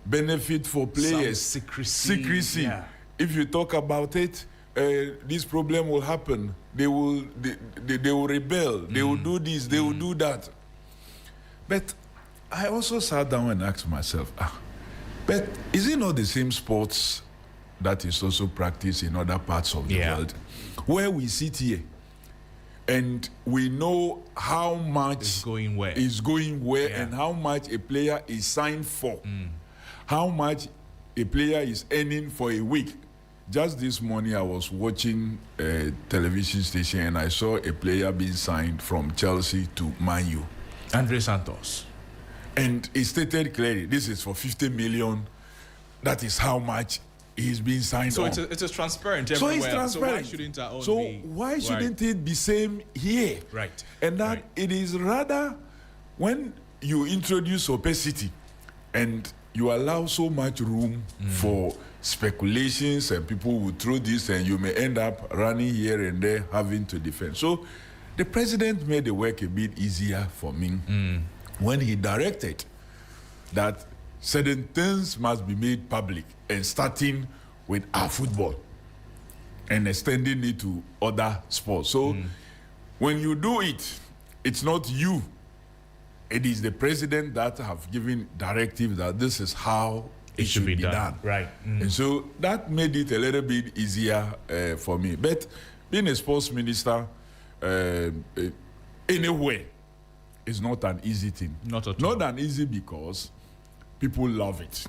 benefit for players. Some secrecy. Yeah. If you talk about it, this problem will happen. They will rebel. They will do this. They will do that. But I also sat down and asked myself, but is it not the same sports that is also practiced in other parts of the world, where we sit here and we know how much is going where, and how much a player is signed for, how much a player is earning for a week. Just this morning, I was watching a television station and I saw a player being signed from Chelsea to Man U. Andre Santos. And he stated clearly, this is for 50 million. That is how much he's being signed on. So it's transparent everywhere. So it's transparent. So why shouldn't it be same here? Right. And that it is rather when you introduce opacity and you allow so much room for speculations and people will throw this and you may end up running here and there having to defend. So the president made the work a bit easier for me when he directed that certain things must be made public, and starting with our football and extending it to other sports. So when you do it, it's not you. It is the president that have given directive that this is how it should be done. Right. And so that made it a little bit easier for me. But being a sports minister anywhere is not an easy thing. Not at all. Not an easy because people love it.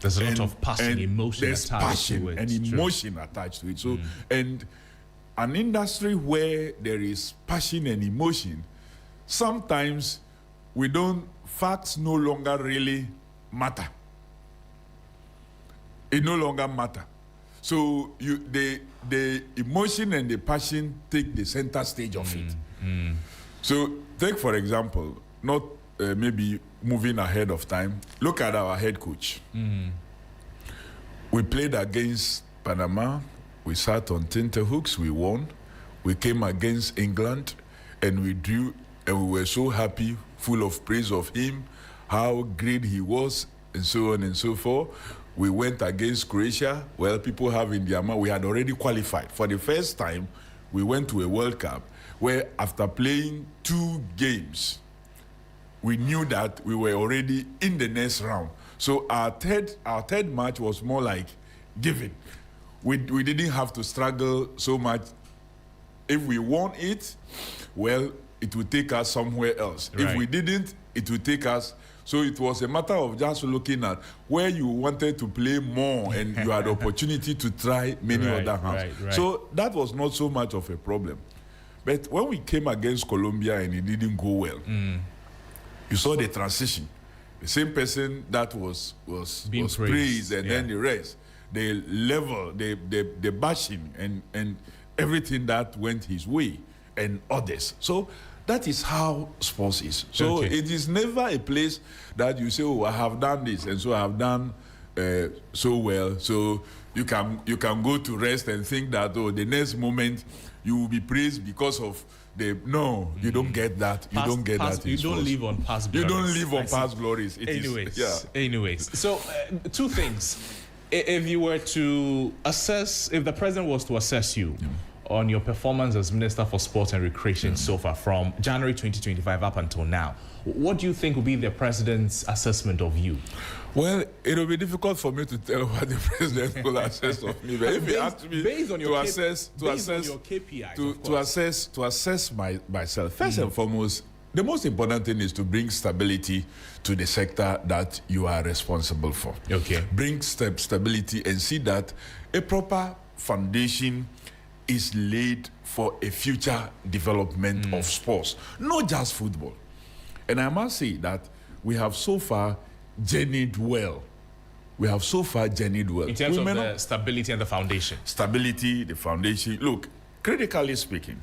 There's a lot of passion, emotion there's attached passion to it. and emotion attached to it. So, and an industry where there is passion and emotion, sometimes facts no longer really matter. It no longer matter. So the emotion and the passion take the center stage of it. So take, for example, not maybe moving ahead of time, look at our head coach. We played against Panama. We sat on tenterhooks. We won. We came against England, and we drew, and we were so happy, full of praise of him, how great he was, and so on and so forth. We went against Croatia. Well, people have in their mind, we had already qualified. For the first time, we went to a World Cup where after playing 2 games, we knew that we were already in the next round. So our third match was more like giving. We didn't have to struggle so much. If we won it, well, it would take us somewhere else. Right. If we didn't, it would take us. So it was a matter of just looking at where you wanted to play more and you had opportunity to try many other hands. Right. So that was not so much of a problem. But when we came against Colombia and it didn't go well, you saw the transition. The same person that was praised and then the rest, the level, the bashing and everything that went his way and others. So that is how sports is. So it is never a place that you say, oh, I have done this and so I have done so well. So you can go to rest and think that, oh, the next moment you will be praised because of you don't get that. You don't get that. You don't live on past glories. You don't live on past glories. Anyways. So 2 things. If you were to assess, if the president was to assess you on your performance as Minister for Sport and Recreation so far from January 2025 up until now, what do you think would be the president's assessment of you? Well, it will be difficult for me to tell what the president will assess of me. But if he asked me based on your KPIs, to assess myself, first and foremost, the most important thing is to bring stability to the sector that you are responsible for. Bring stability and see that a proper foundation is laid for a future development of sports, not just football. And I must say that we have so far journeyed well. In terms of the stability and the foundation. Stability, the foundation. Look, critically speaking,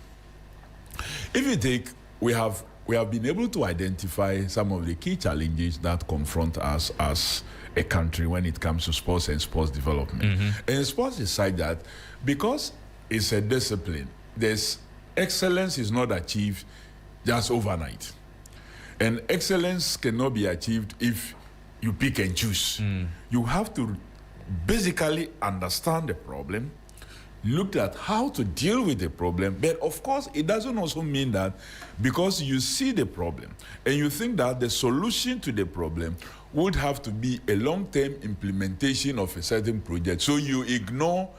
if you take, we have been able to identify some of the key challenges that confront us as a country when it comes to sports and sports development. And sports is such that because it's a discipline, excellence is not achieved just overnight. And excellence cannot be achieved if you pick and choose. You have to basically understand the problem, look at how to deal with the problem. But of course, it doesn't also mean that because you see the problem and you think that the solution to the problem would have to be a long-term implementation of a certain project. So you ignore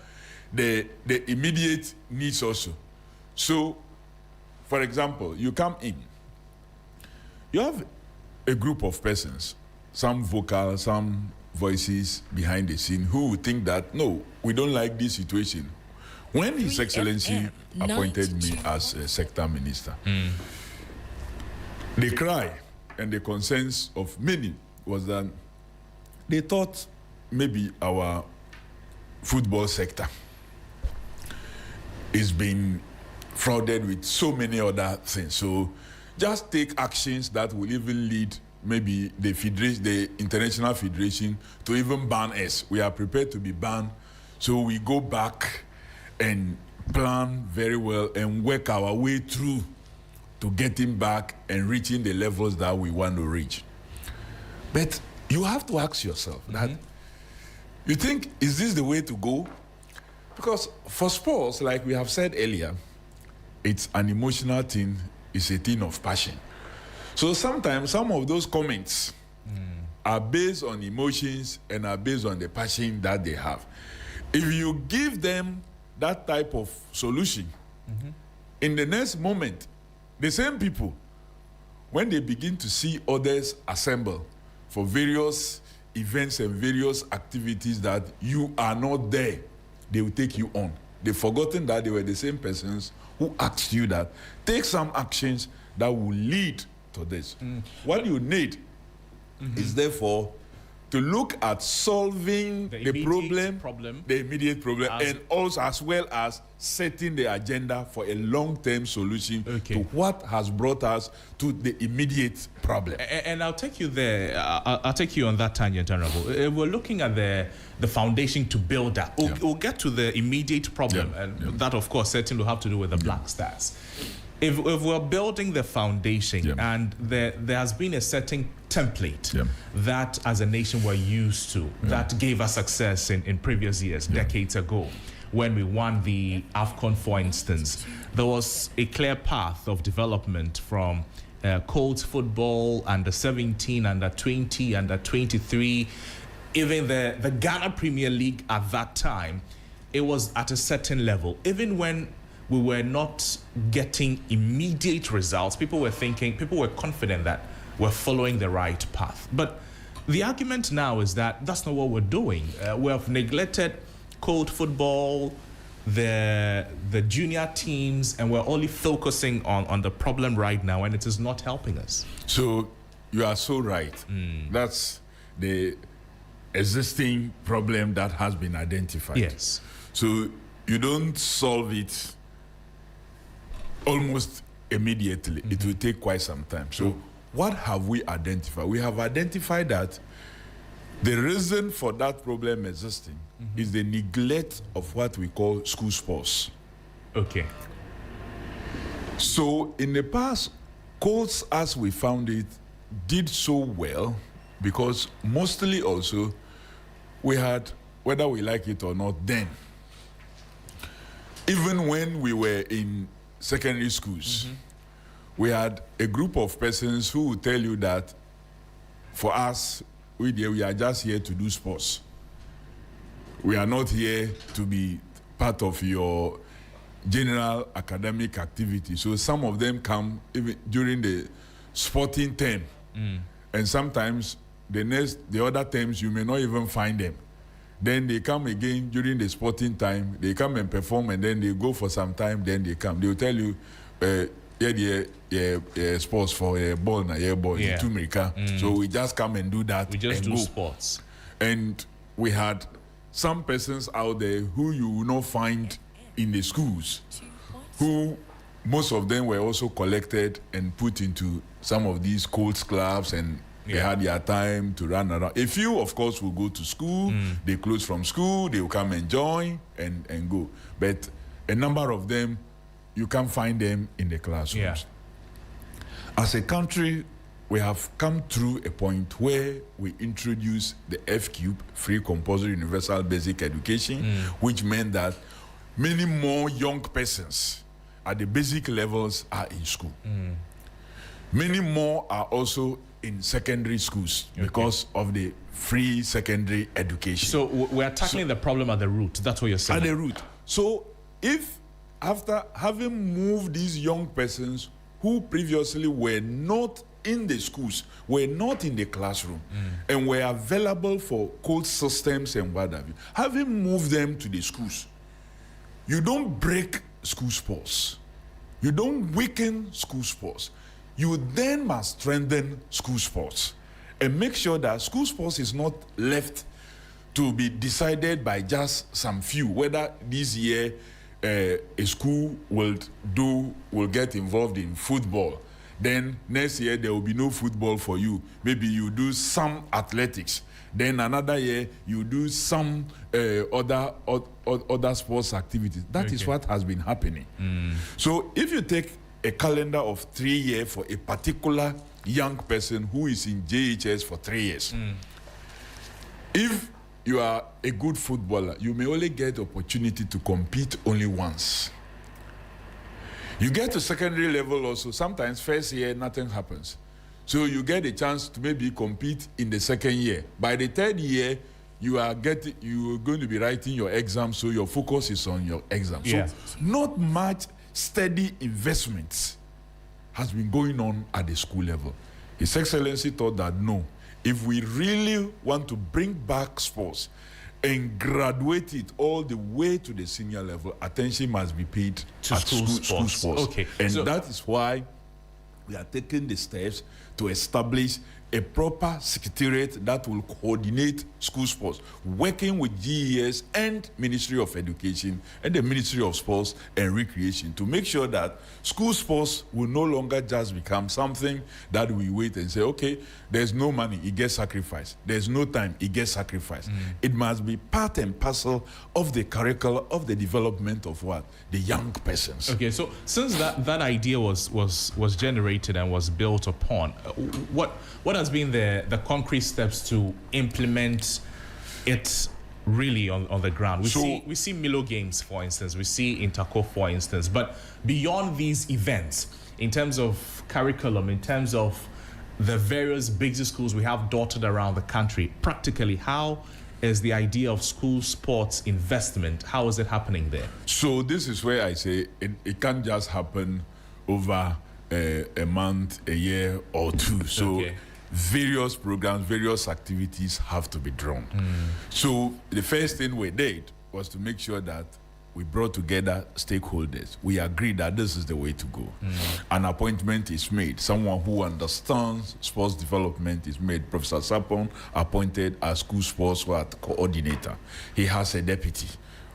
the immediate needs also. So, for example, you come in, you have a group of persons, some vocal, some voices behind the scene, who would think that, no, we don't like this situation. When His Excellency appointed me as a sector minister, the cry and the concerns of many was that they thought maybe our football sector is being frauded with so many other things. So just take actions that will even lead maybe the international federation to even ban us. We are prepared to be banned. So we go back and plan very well and work our way through to getting back and reaching the levels that we want to reach. But you have to ask yourself that, you think, is this the way to go? Because for sports, like we have said earlier, it's an emotional thing, it's a thing of passion. So sometimes some of those comments are based on emotions and are based on the passion that they have. If you give them that type of solution, in the next moment, the same people, when they begin to see others assemble for various events and various activities that you are not there, they will take you on. They've forgotten that they were the same persons who asked you that. Take some actions that will lead to this. What you need is therefore to look at solving the immediate problem, and also as well as setting the agenda for a long-term solution to what has brought us to the immediate problem. And I'll take you there. I'll take you on that tangent, Honorable. We're looking at the foundation to build that. We'll get to the immediate problem, and that, of course, certainly will have to do with the Black Stars. If we're building the foundation and there has been a certain template that as a nation we're used to, that gave us success in previous years, decades ago, when we won the AFCON, for instance, there was a clear path of development from cold football, under 17, under 20, under 23, even the Ghana Premier League at that time, it was at a certain level. Even when we were not getting immediate results, people were confident that we're following the right path. But the argument now is that that's not what we're doing. We have neglected cold football, the junior teams, and we're only focusing on the problem right now, and it is not helping us. So you are so right. That's the existing problem that has been identified. Yes. So you don't solve it almost immediately. It will take quite some time. So what have we identified? We have identified that the reason for that problem existing is the neglect of what we call school sports. Okay. So in the past, courts, as we found it, did so well because mostly also we had, whether we like it or not then, even when we were in secondary schools, we had a group of persons who would tell you that for us, we are just here to do sports. We are not here to be part of your general academic activity. So some of them come even during the sporting term, and sometimes the other terms you may not even find them. Then they come again during the sporting time. They come and perform, and then they go for some time. Then they come. They will tell you, sports for a ball na ball in America. So we just come and do that. We just do sports. And we had some persons out there who you will not find in the schools, who most of them were also collected and put into some of these coach clubs, and they had their time to run around. A few, of course, will go to school. They close from school. They will come and join and go. But a number of them, you can't find them in the classrooms. As a country, we have come through a point where we introduced the F-Cube, Free Compulsory Universal Basic Education, which meant that many more young persons at the basic levels are in school. Many more are also in secondary schools because of the free secondary education. So we are tackling the problem at the root. That's what you're saying. At the root. So if after having moved these young persons who previously were not in the schools, were not in the classroom, and were available for code systems and what have you, having moved them to the schools, you don't break school sports. You don't weaken school sports. You then must strengthen school sports and make sure that school sports is not left to be decided by just some few, whether this year a school will get involved in football. Then next year there will be no football for you. Maybe you do some athletics. Then another year you do some other sports activities. That is what has been happening. So if you take a calendar of 3 years for a particular young person who is in JHS for 3 years, if you are a good footballer, you may only get opportunity to compete only once. You get to secondary level also, sometimes first year nothing happens. So you get a chance to maybe compete in the second year. By the third year, you are going to be writing your exam, so your focus is on your exam. So not much steady investments has been going on at the school level. His Excellency thought that no, if we really want to bring back sports and graduate it all the way to the senior level, attention must be paid to school sports. Okay. And that is why we are taking the steps to establish a proper secretariat that will coordinate school sports, working with GES and Ministry of Education and the Ministry of Sports and Recreation to make sure that school sports will no longer just become something that we wait and say, okay, there's no money, it gets sacrificed. There's no time, it gets sacrificed. It must be part and parcel of the curriculum of the development of what? The young persons. Okay, so since that idea was generated and was built upon, what has been the concrete steps to implement it really on the ground? We see Milo Games, for instance, we see Interco, for instance, but beyond these events, in terms of curriculum, in terms of the various basic schools we have dotted around the country, practically, how is the idea of school sports investment, how is it happening there? So this is where I say it can't just happen over a month, a year or two. So various programs, various activities have to be drawn. So the first thing we did was to make sure that we brought together stakeholders. We agreed that this is the way to go. An appointment is made. Someone who understands sports development is made. Professor Sapon appointed as school sports coordinator. He has a deputy,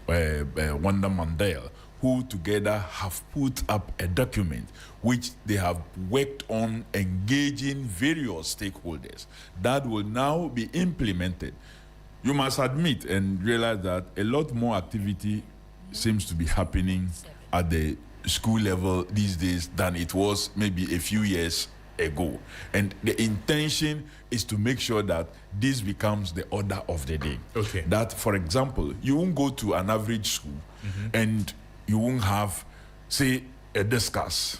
Wanda Mandela, who together have put up a document which they have worked on engaging various stakeholders that will now be implemented. You must admit and realize that a lot more activity seems to be happening at the school level these days than it was maybe a few years ago. And the intention is to make sure that this becomes the order of the day. Okay. That, for example, you won't go to an average school and you won't have, say, a discus.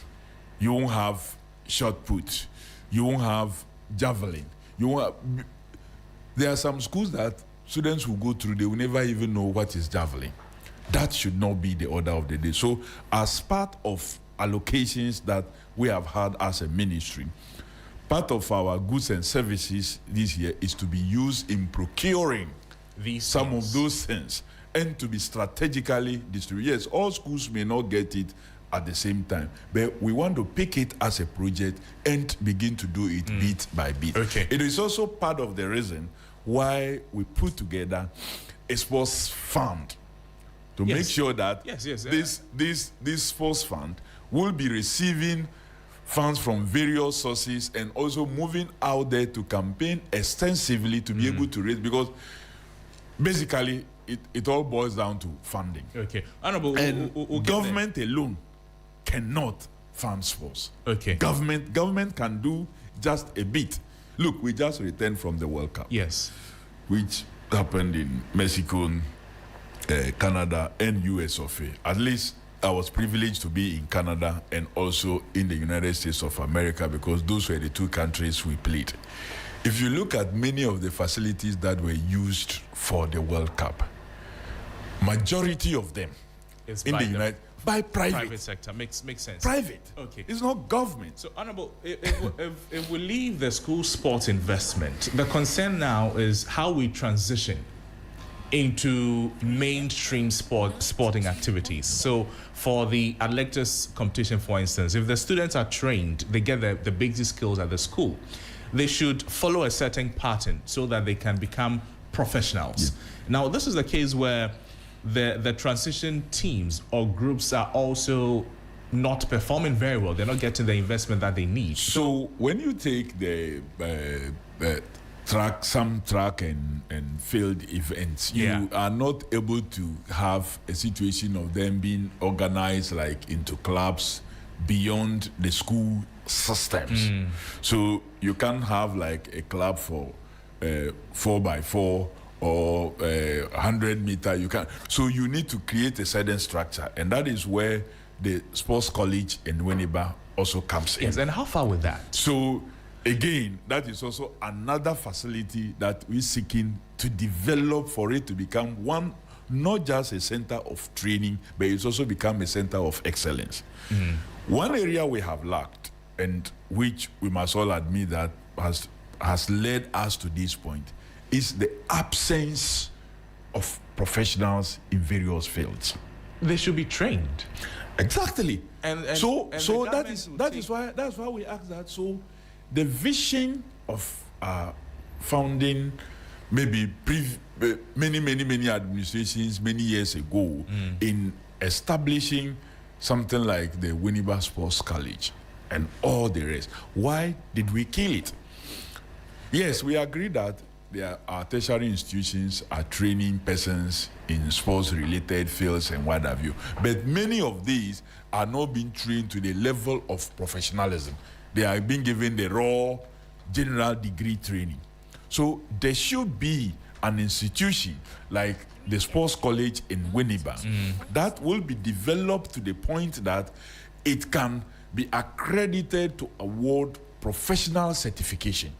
You won't have shot put. You won't have javelin. There are some schools that students will go through, they will never even know what is javelin. That should not be the order of the day. So as part of allocations that we have had as a ministry, part of our goods and services this year is to be used in procuring some of those things and to be strategically distributed. Yes, all schools may not get it at the same time, but we want to pick it as a project and begin to do it bit by bit. Okay. It is also part of the reason why we put together a sports fund to make sure that this sports fund will be receiving funds from various sources and also moving out there to campaign extensively to be able to raise, because basically it all boils down to funding. Okay. And government alone cannot fund sports. Okay. Government can do just a bit. Look, we just returned from the World Cup. Yes. Which happened in Mexico, Canada, and US of A. At least I was privileged to be in Canada and also in the United States of America, because those were the two countries we played. If you look at many of the facilities that were used for the World Cup, majority of them It's in by the United by private sector. Makes sense. Private. Okay. It's not government. So, Honorable, if we leave the school sports investment, the concern now is how we transition into mainstream sporting activities. So, for the athletics competition, for instance, if the students are trained, they get the basic skills at the school, they should follow a certain pattern so that they can become professionals. Yeah. Now, this is the case where the transition teams or groups are also not performing very well. They're not getting the investment that they need. So when you take the track and field events, you are not able to have a situation of them being organized like into clubs beyond the school systems. So you can't have like a club for 4x4 or 100-meter. You can. So you need to create a certain structure, and that is where the sports college in Winneba also comes in. Yes, and how far with that? So again, that is also another facility that we're seeking to develop for it to become one, not just a center of training, but it's also become a center of excellence. One area we have lacked, and which we must all admit that has led us to this point, is the absence of professionals in various fields. They should be trained. Exactly. And that is why we ask that. So the vision of founding maybe many administrations many years ago in establishing something like the Winneba Sports College and all the rest. Why did we kill it? Yes, we agree that our tertiary institutions are training persons in sports-related fields and what have you. But many of these are not being trained to the level of professionalism. They are being given the raw general degree training. So there should be an institution like the Sports College in Winneba that will be developed to the point that it can be accredited to award professional certification,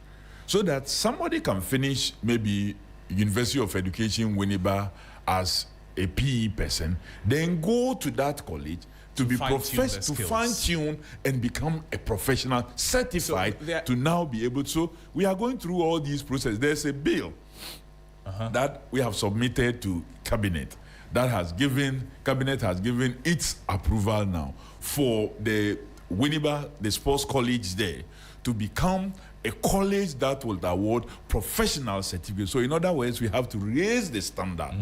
so that somebody can finish maybe University of Education Winneba as a PE person, then go to that college to be fine-tune and become a professional, certified to now be able to. So we are going through all these processes. There's a bill that we have submitted to Cabinet that Cabinet has given its approval now for the Winneba, the sports college there, to become a college that will award professional certificates. So in other words, we have to raise the standard.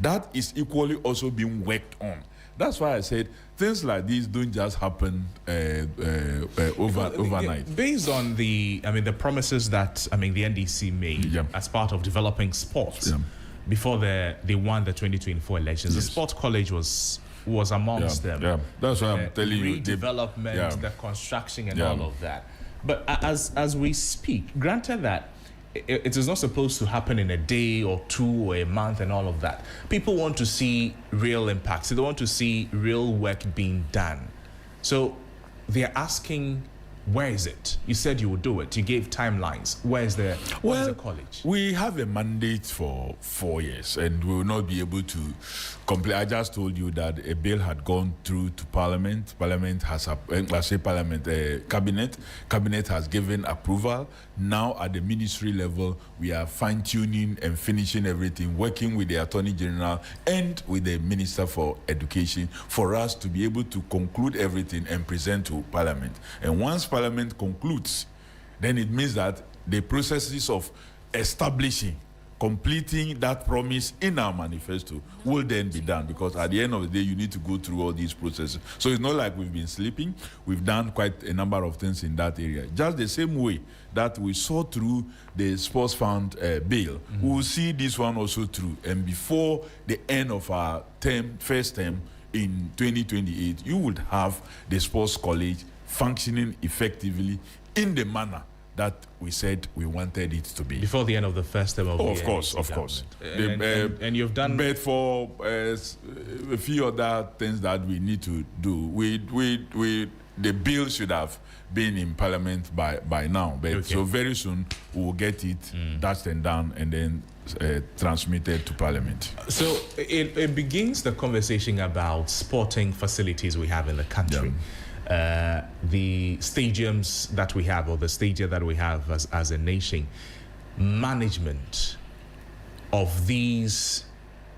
That is equally also being worked on. That's why I said things like these don't just happen overnight. Based on the promises that the NDC made as part of developing sports before they won the 2024 elections, the sports college was amongst them. Yeah, that's why I'm telling you. Redevelopment, the construction and all of that. But as we speak, granted that it is not supposed to happen in a day or two or a month and all of that, people want to see real impacts. They want to see real work being done. So they're asking, where is it? You said you would do it. You gave timelines. Where's the college? We have a mandate for 4 years, and we will not be able to complete. I just told you that a bill had gone through to Parliament. Cabinet has given approval. Now at the ministry level, we are fine-tuning and finishing everything, working with the Attorney General and with the Minister for Education for us to be able to conclude everything and present to Parliament. And once Parliament concludes, then it means that the processes of establishing, completing that promise in our manifesto will then be done, because at the end of the day, you need to go through all these processes. So it's not like we've been sleeping. We've done quite a number of things in that area. Just the same way that we saw through the sports fund bill, we will see this one also through. And before the end of our first term in 2028, you would have the sports college functioning effectively in the manner that we said we wanted it to be. Before the end of the first term of the Of course. And you've done... But for a few other things that we need to do, the bill should have been in Parliament by now. But so very soon we'll get it dashed and done and then transmitted to Parliament. So it begins the conversation about sporting facilities we have in the country. The stadiums that we have, or the stadia that we have as a nation. Management of these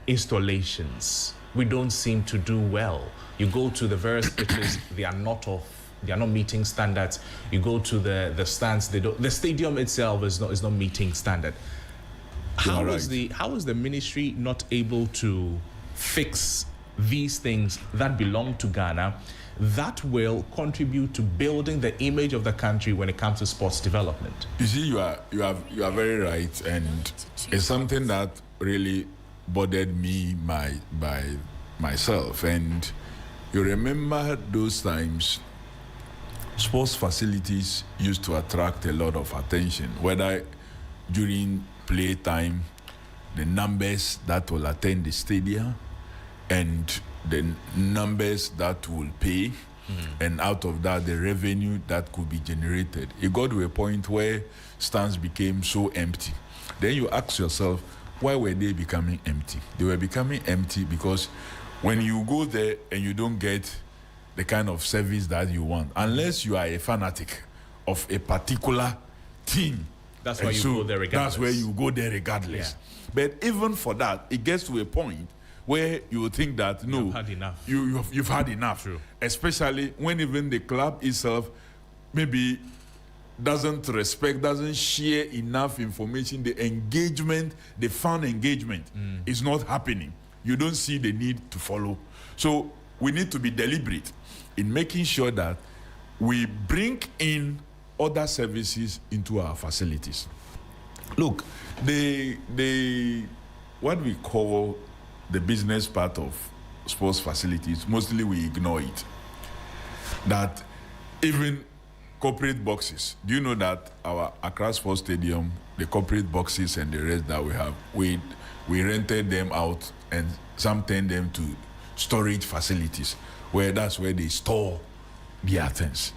installations, we don't seem to do well. You go to the various pitches, they are not meeting standards. You go to the stands, the stadium itself is not meeting standard. How is the ministry not able to fix these things that belong to Ghana that will contribute to building the image of the country when it comes to sports development? You see, you are very right, and it's something that really bothered me by myself. And you remember those times, sports facilities used to attract a lot of attention, whether during playtime, the numbers that will attend the stadium, and the numbers that will pay, and out of that, the revenue that could be generated. It got to a point where stands became so empty. Then you ask yourself, why were they becoming empty? They were becoming empty because when you go there and you don't get the kind of service that you want, unless you are a fanatic of a particular team, that's why you go there regardless. That's where you go there regardless. Yeah. But even for that, it gets to a point where you will think that no, you've had enough. You've had enough. True. Especially when even the club itself maybe doesn't share enough information. The engagement, the fan engagement is not happening. You don't see the need to follow. So we need to be deliberate in making sure that we bring in other services into our facilities. Look, what we call the business part of sports facilities, mostly we ignore it. That even corporate boxes, do you know that our Accra Sports Stadium, the corporate boxes and the rest that we have, we rented them out and some turned them to storage facilities, where that's where they store their things.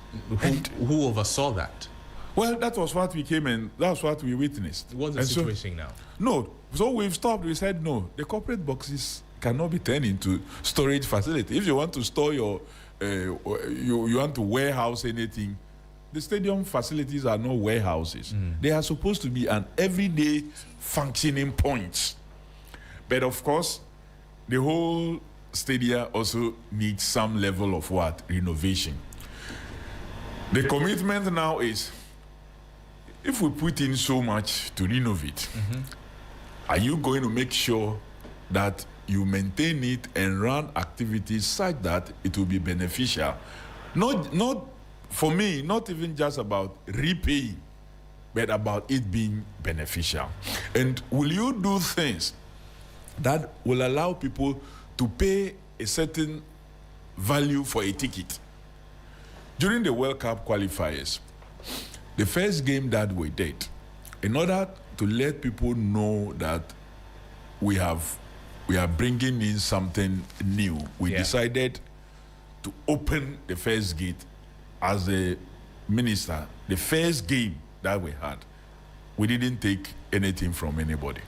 Who oversaw that? Well, that was what we came and that's what we witnessed. What's the situation now? No, so we've stopped. We said no. The corporate boxes cannot be turned into storage facility. If you want to store your, you want to warehouse anything, the stadium facilities are not warehouses. They are supposed to be an everyday functioning point. But of course, the whole stadium also needs some level of what? Renovation. The commitment now is, if we put in so much to renovate, are you going to make sure that you maintain it and run activities such that it will be beneficial? Not for me, not even just about repaying, but about it being beneficial. And will you do things that will allow people to pay a certain value for a ticket? During the World Cup qualifiers, the first game that we did, in order to let people know that we are bringing in something new, we decided to open the first gate. As a minister, the first game that we had, we didn't take anything from anybody,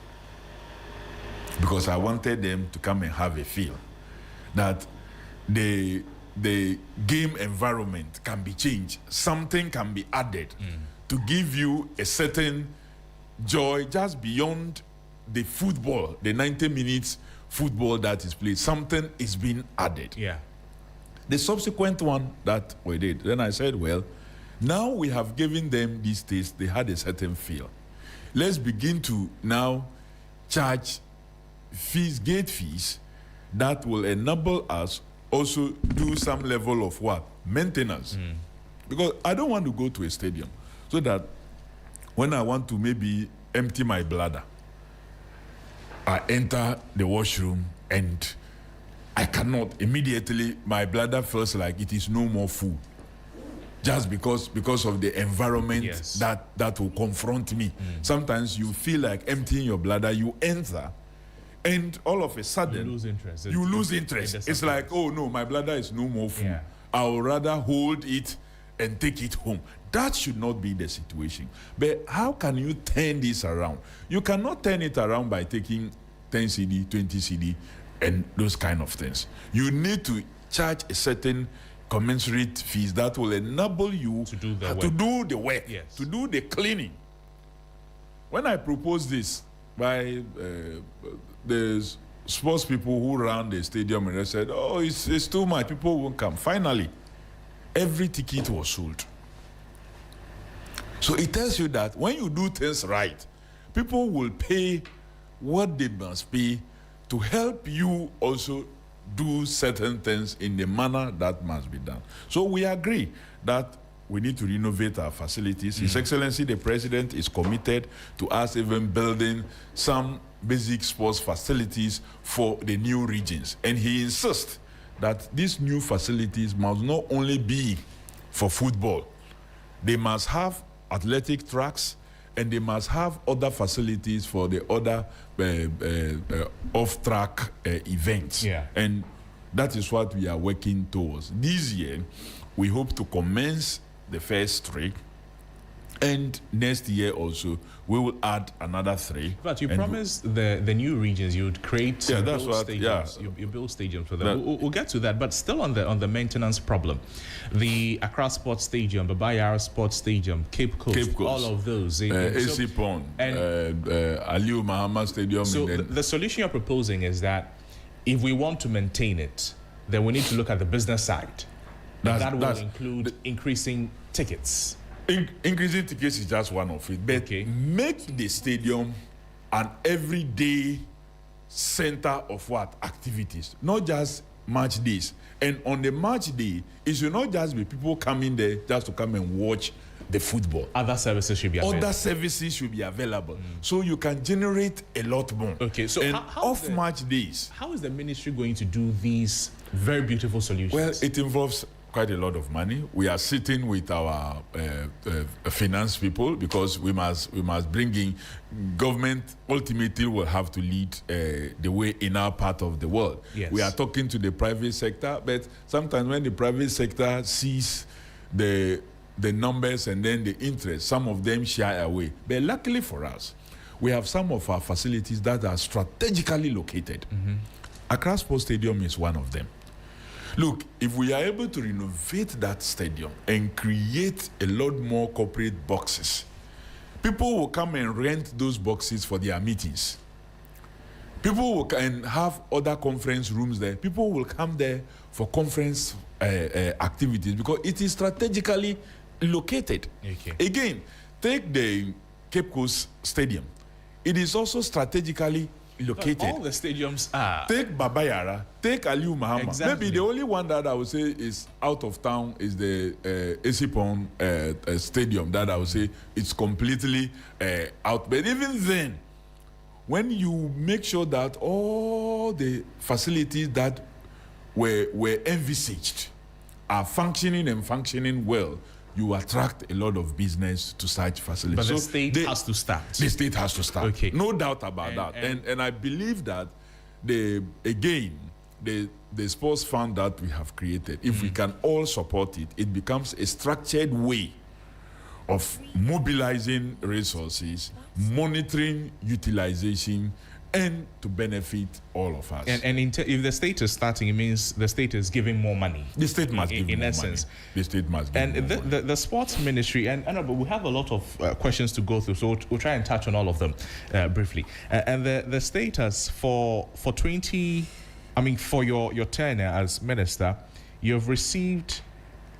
because I wanted them to come and have a feel that the game environment can be changed, something can be added to give you a certain joy just beyond the football, the 90 minutes football that is played. Something is being added. Yeah. The subsequent one that we did, then I said, well, now we have given them these tastes, they had a certain feel. Let's begin to now charge fees, gate fees, that will enable us also do some level of what? Maintenance. Because I don't want to go to a stadium so that when I want to maybe empty my bladder, I enter the washroom and I cannot immediately, my bladder feels like it is no more full. just because of the environment Yes. that will confront me. Sometimes you feel like emptying your bladder, you enter, and all of a sudden You lose interest. you lose interest. It's like, oh no, my bladder is no more full. Yeah. I'll rather hold it and take it home. That should not be the situation. But how can you turn this around? You cannot turn it around by taking 10 CD, 20 CD, and those kind of things. You need to charge a certain commensurate fees that will enable you To do the work, Yes. to do the cleaning. When I proposed this by the sports people who ran the stadium, and they said, oh, it's too much, people won't come. Finally, every ticket was sold. So it tells you that when you do things right, people will pay what they must pay to help you also do certain things in the manner that must be done. So we agree that we need to renovate our facilities. His Excellency the President is committed to us even building some basic sports facilities for the new regions. And he insists that these new facilities must not only be for football, they must have athletic tracks, and they must have other facilities for the other off-track events. Yeah. And that is what we are working towards. This year, we hope to commence the first 3, and next year also, we will add another 3. But you And promised the new regions you would create Yeah, you that's build what- stadiums. yeah. You build stadiums for them. That- We'll get to that, but still on the maintenance problem. The Accra Sports Stadium, the Bayara Sports Stadium, Cape Coast, Cape Coast. all of those. AC Pond, and- Aliu Muhammad Stadium. So and then the solution you're proposing is that if we want to maintain it, then we need to look at the business side. That will include increasing tickets. Increasing tickets is just one of it, but Okay. make the stadium an everyday center of what activities, not just match days. And on the match day, it should not just be people coming there just to come and watch the football. Other services should be available. Other services should be available, so you can generate a lot more. Okay, so and how off match days, How is the ministry going to do these very beautiful solutions? well, it involves quite a lot of money. We are sitting with our finance people, because we must bring in government. Ultimately will have to lead the way in our part of the world. Yes. We are talking to the private sector, but sometimes when the private sector sees the numbers and then the interest, some of them shy away. But luckily for us, we have some of our facilities that are strategically located. Accra Sports Stadium is one of them. Look, if we are able to renovate that stadium and create a lot more corporate boxes, people will come and rent those boxes for their meetings. People will and have other conference rooms there. People will come there for conference activities because it is strategically located. Okay. Again, take the Cape Coast Stadium. It is also strategically located. All the stadiums are. Take Babayara, take Aliu Muhammad. Exactly. Maybe the only one that I would say is out of town is the AC Pond Stadium, that I would say it's completely out. But even then, when you make sure that all the facilities that were envisaged are functioning and functioning well, you attract a lot of business to such facilities. But the So state has to start. The state has to start. Okay. No doubt about that. And I believe that the sports fund that we have created, if we can all support it, it becomes a structured way of mobilizing resources, monitoring utilization, and to benefit all of us. And if the state is starting, it means the state is giving more money. The state must give in more essence. money. The state must give And more money. the sports ministry, and but we have a lot of questions to go through, so we'll try and touch on all of them briefly. And the status for your tenure as minister, you've received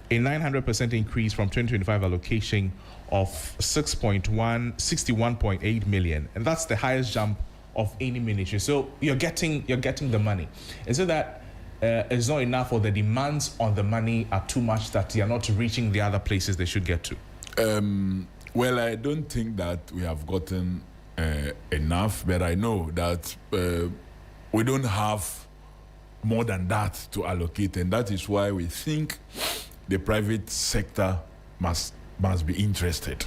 a 900% increase from 2025 allocation of 61.8 million, and that's the highest jump of any ministry. So you're getting the money. Is it that it's not enough, or the demands on the money are too much that you're not reaching the other places they should get to? Well, I don't think that we have gotten enough, but I know that we don't have more than that to allocate, and that is why we think the private sector must be interested.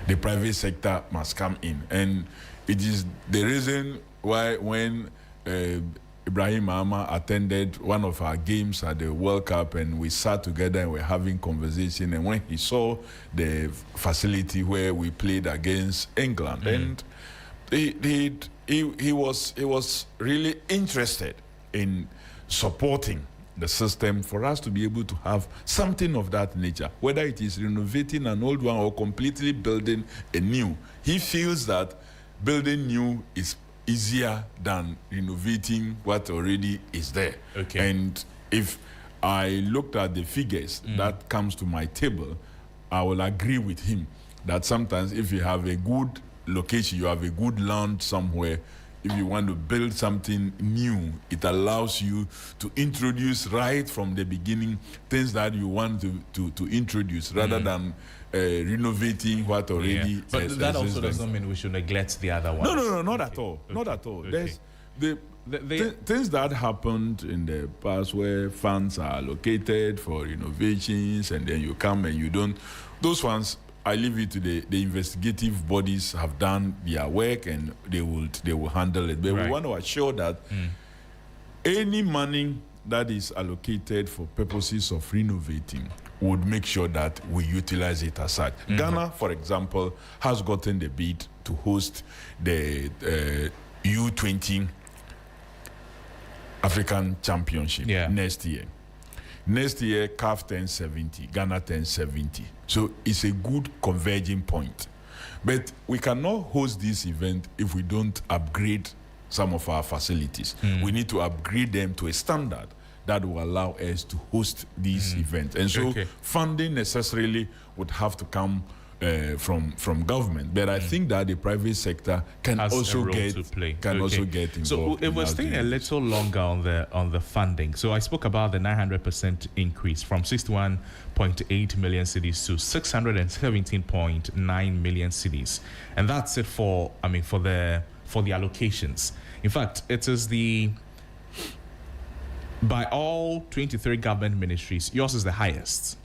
The private sector must come in, and it is the reason why when Ibrahim Mahama attended one of our games at the World Cup, and we sat together and were having conversation, and when he saw the facility where we played against England, and he was really interested in supporting the system for us to be able to have something of that nature, whether it is renovating an old one or completely building a new. He feels that building new is easier than renovating what already is there. Okay. And if I looked at the figures that comes to my table, I will agree with him that sometimes if you have a good location, you have a good land somewhere, if you want to build something new, it allows you to introduce right from the beginning things that you want to introduce rather than renovating what already But that also doesn't mean we should neglect the other one. No, not at all. Not at all. Okay. There's things that happened in the past where funds are allocated for renovations, and then you come and you don't. Those ones, I leave it to the investigative bodies have done their work, and they will handle it. But we want to assure that any money that is allocated for purposes of renovating would make sure that we utilize it as such. Ghana, for example, has gotten the bid to host the U20 African Championship next year. Next year, CAF 1070, Ghana 1070. So it's a good converging point. But we cannot host this event if we don't upgrade some of our facilities. We need to upgrade them to a standard that will allow us to host these events. And so funding necessarily would have to come from government. But I think that the private sector can also get involved. So if we're staying a little longer on the funding, so I spoke about the 900% increase from 61.8 million cedis to 617.9 million cedis, and that's it for the allocations. In fact, it is by all 23 government ministries, yours is the highest.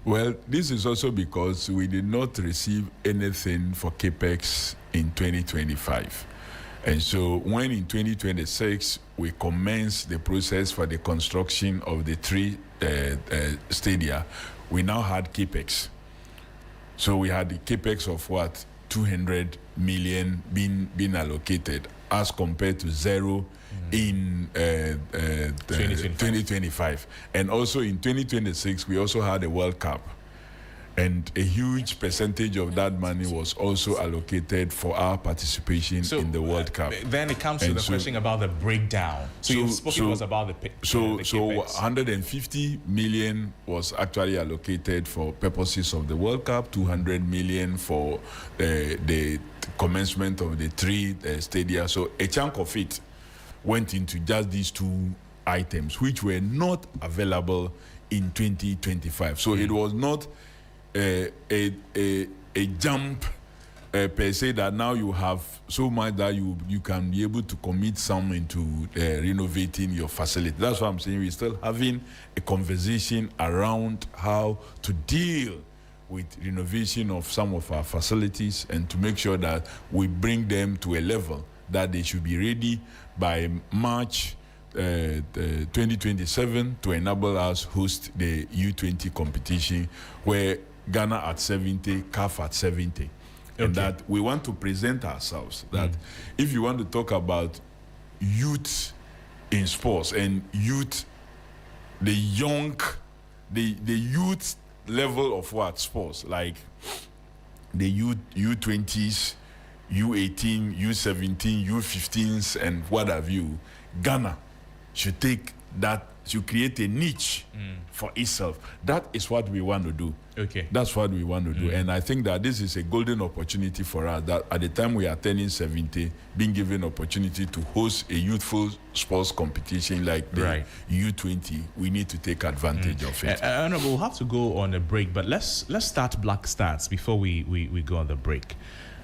Well, this is also because we did not receive anything for CAPEX in 2025. And so when in 2026, we commence the process for the construction of the 3 stadia, we now had CAPEX. So we had the CAPEX of 200 million being allocated as compared to zero in 2025. And also in 2026, we also had a World Cup. And a huge percentage of that money was also allocated for our participation in the World Cup. Then it comes to the question about the breakdown. So you spoke it was about the CAPEX. 150 million was actually allocated for purposes of the World Cup, 200 million for the commencement of the 3 stadia. So a chunk of it went into just these 2 items, which were not available in 2025. So it was not a jump per se that now you have so much that you can be able to commit some into renovating your facility. That's what I'm saying. We're still having a conversation around how to deal with renovation of some of our facilities and to make sure that we bring them to a level that they should be ready by March 2027 to enable us host the U20 competition, where Ghana at 70, CAF at 70. And that we want to present ourselves that if you want to talk about youth in sports and youth, the youth level of sports, like the U20s, U18, U17, U15s, and what have you, Ghana should take that, to create a niche for itself. That is what we want to do. That's what we want to do. And I think that this is a golden opportunity for us, that at the time we are turning 70, being given opportunity to host a youthful sports competition like the U20, we need to take advantage of it. We'll have to go on a break, but let's start Black Stats before we go on the break.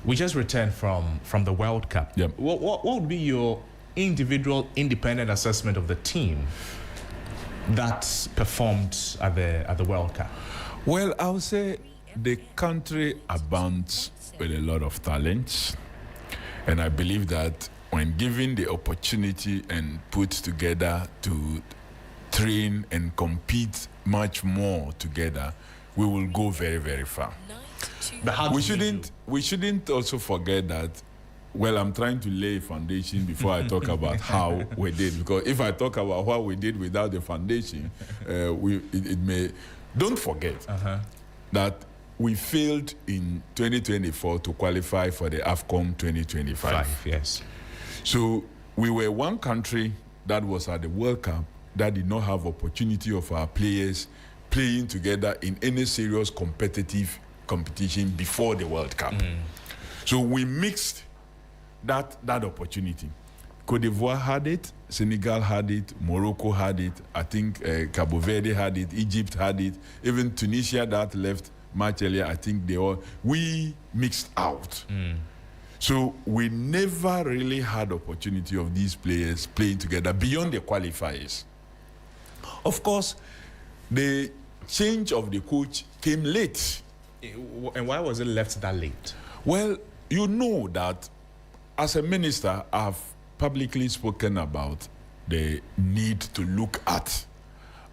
We just returned from the World Cup. What would be your individual independent assessment of the team that performed at the World Cup? Well, I would say the country abounds with a lot of talents, and I believe that when given the opportunity and put together to train and compete much more together, we will go very, very far. But how we shouldn't also forget that. Well, I'm trying to lay a foundation before I talk about how we did, because if I talk about what we did without the foundation, it may. Don't forget that we failed in 2024 to qualify for the AFCON 2025. Yes. So we were one country that was at the World Cup that did not have opportunity of our players playing together in any serious competitive competition before the World Cup. So we mixed that opportunity. Cote d'Ivoire had it, Senegal had it, Morocco had it, I think Cabo Verde had it, Egypt had it, even Tunisia that left much earlier, I think we mixed out. So we never really had opportunity of these players playing together beyond the qualifiers. Of course, the change of the coach came late. And why was it left that late? Well, you know that as a minister, I've publicly spoken about the need to look at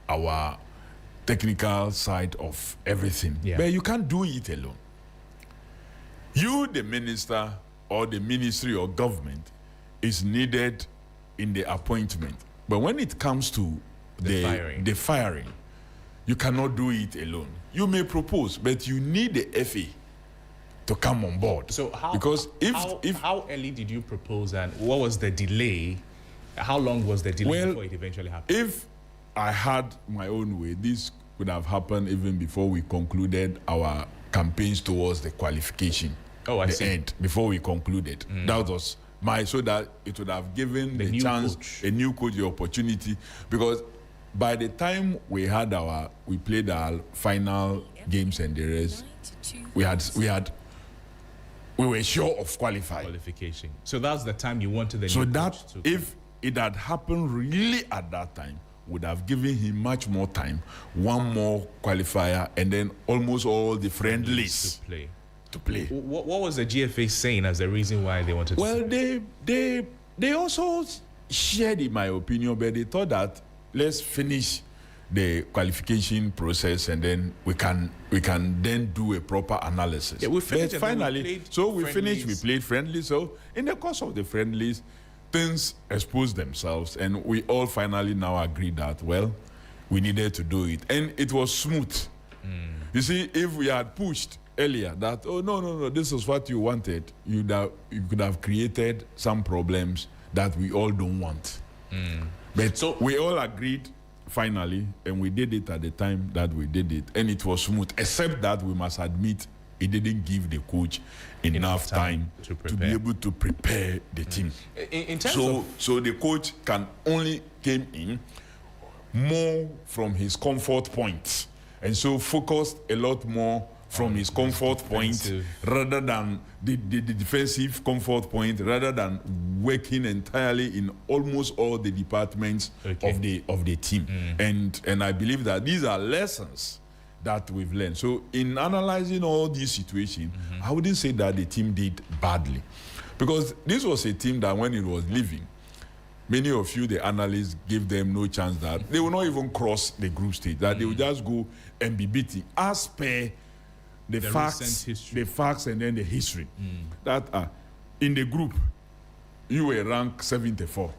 our technical side of everything. Yeah. But you can't do it alone. You, the minister, or the ministry or government, is needed in the appointment. But when it comes to the firing, you cannot do it alone. You may propose, but you need the FA to come on board. So how early did you propose, and what was the delay? How long was the delay before it eventually happened? If I had my own way, this could have happened even before we concluded our campaigns towards the qualification. Oh, I see. End, before we concluded. That was so that it would have given the chance, a new coach, the opportunity, because by the time we played our final games and the rest, we were sure of qualification. So that's the time you wanted the so new that coach to if it had happened really at that time, would have given him much more time, one more qualifier, and then almost all the friendlies to play. What was the GFA saying as the reason why they wanted to play? Well, they also shared, in my opinion, but they thought that let's finish the qualification process and then we can then do a proper analysis. Yeah, we finished. But finally, we finished. We played friendly. So in the course of the friendlies, things exposed themselves, and we all finally now agreed that we needed to do it, and it was smooth. You see, if we had pushed earlier that no, this is what you wanted, you could have created some problems that we all don't want. But we all agreed finally, and we did it at the time that we did it, and it was smooth, except that we must admit it didn't give the coach enough time to be able to prepare the team. In terms so the coach can only came in more from his comfort point, and so focused a lot more from his comfort point rather than the defensive comfort point, rather than working entirely in almost all the departments of the team. And I believe that these are lessons that we've learned. So in analyzing all these situations, I wouldn't say that the team did badly, because this was a team that when it was leaving, many of you, the analysts, gave them no chance that they will not even cross the group stage, that they will just go and be beaten as per the facts and then the history. That in the group, you were ranked 74.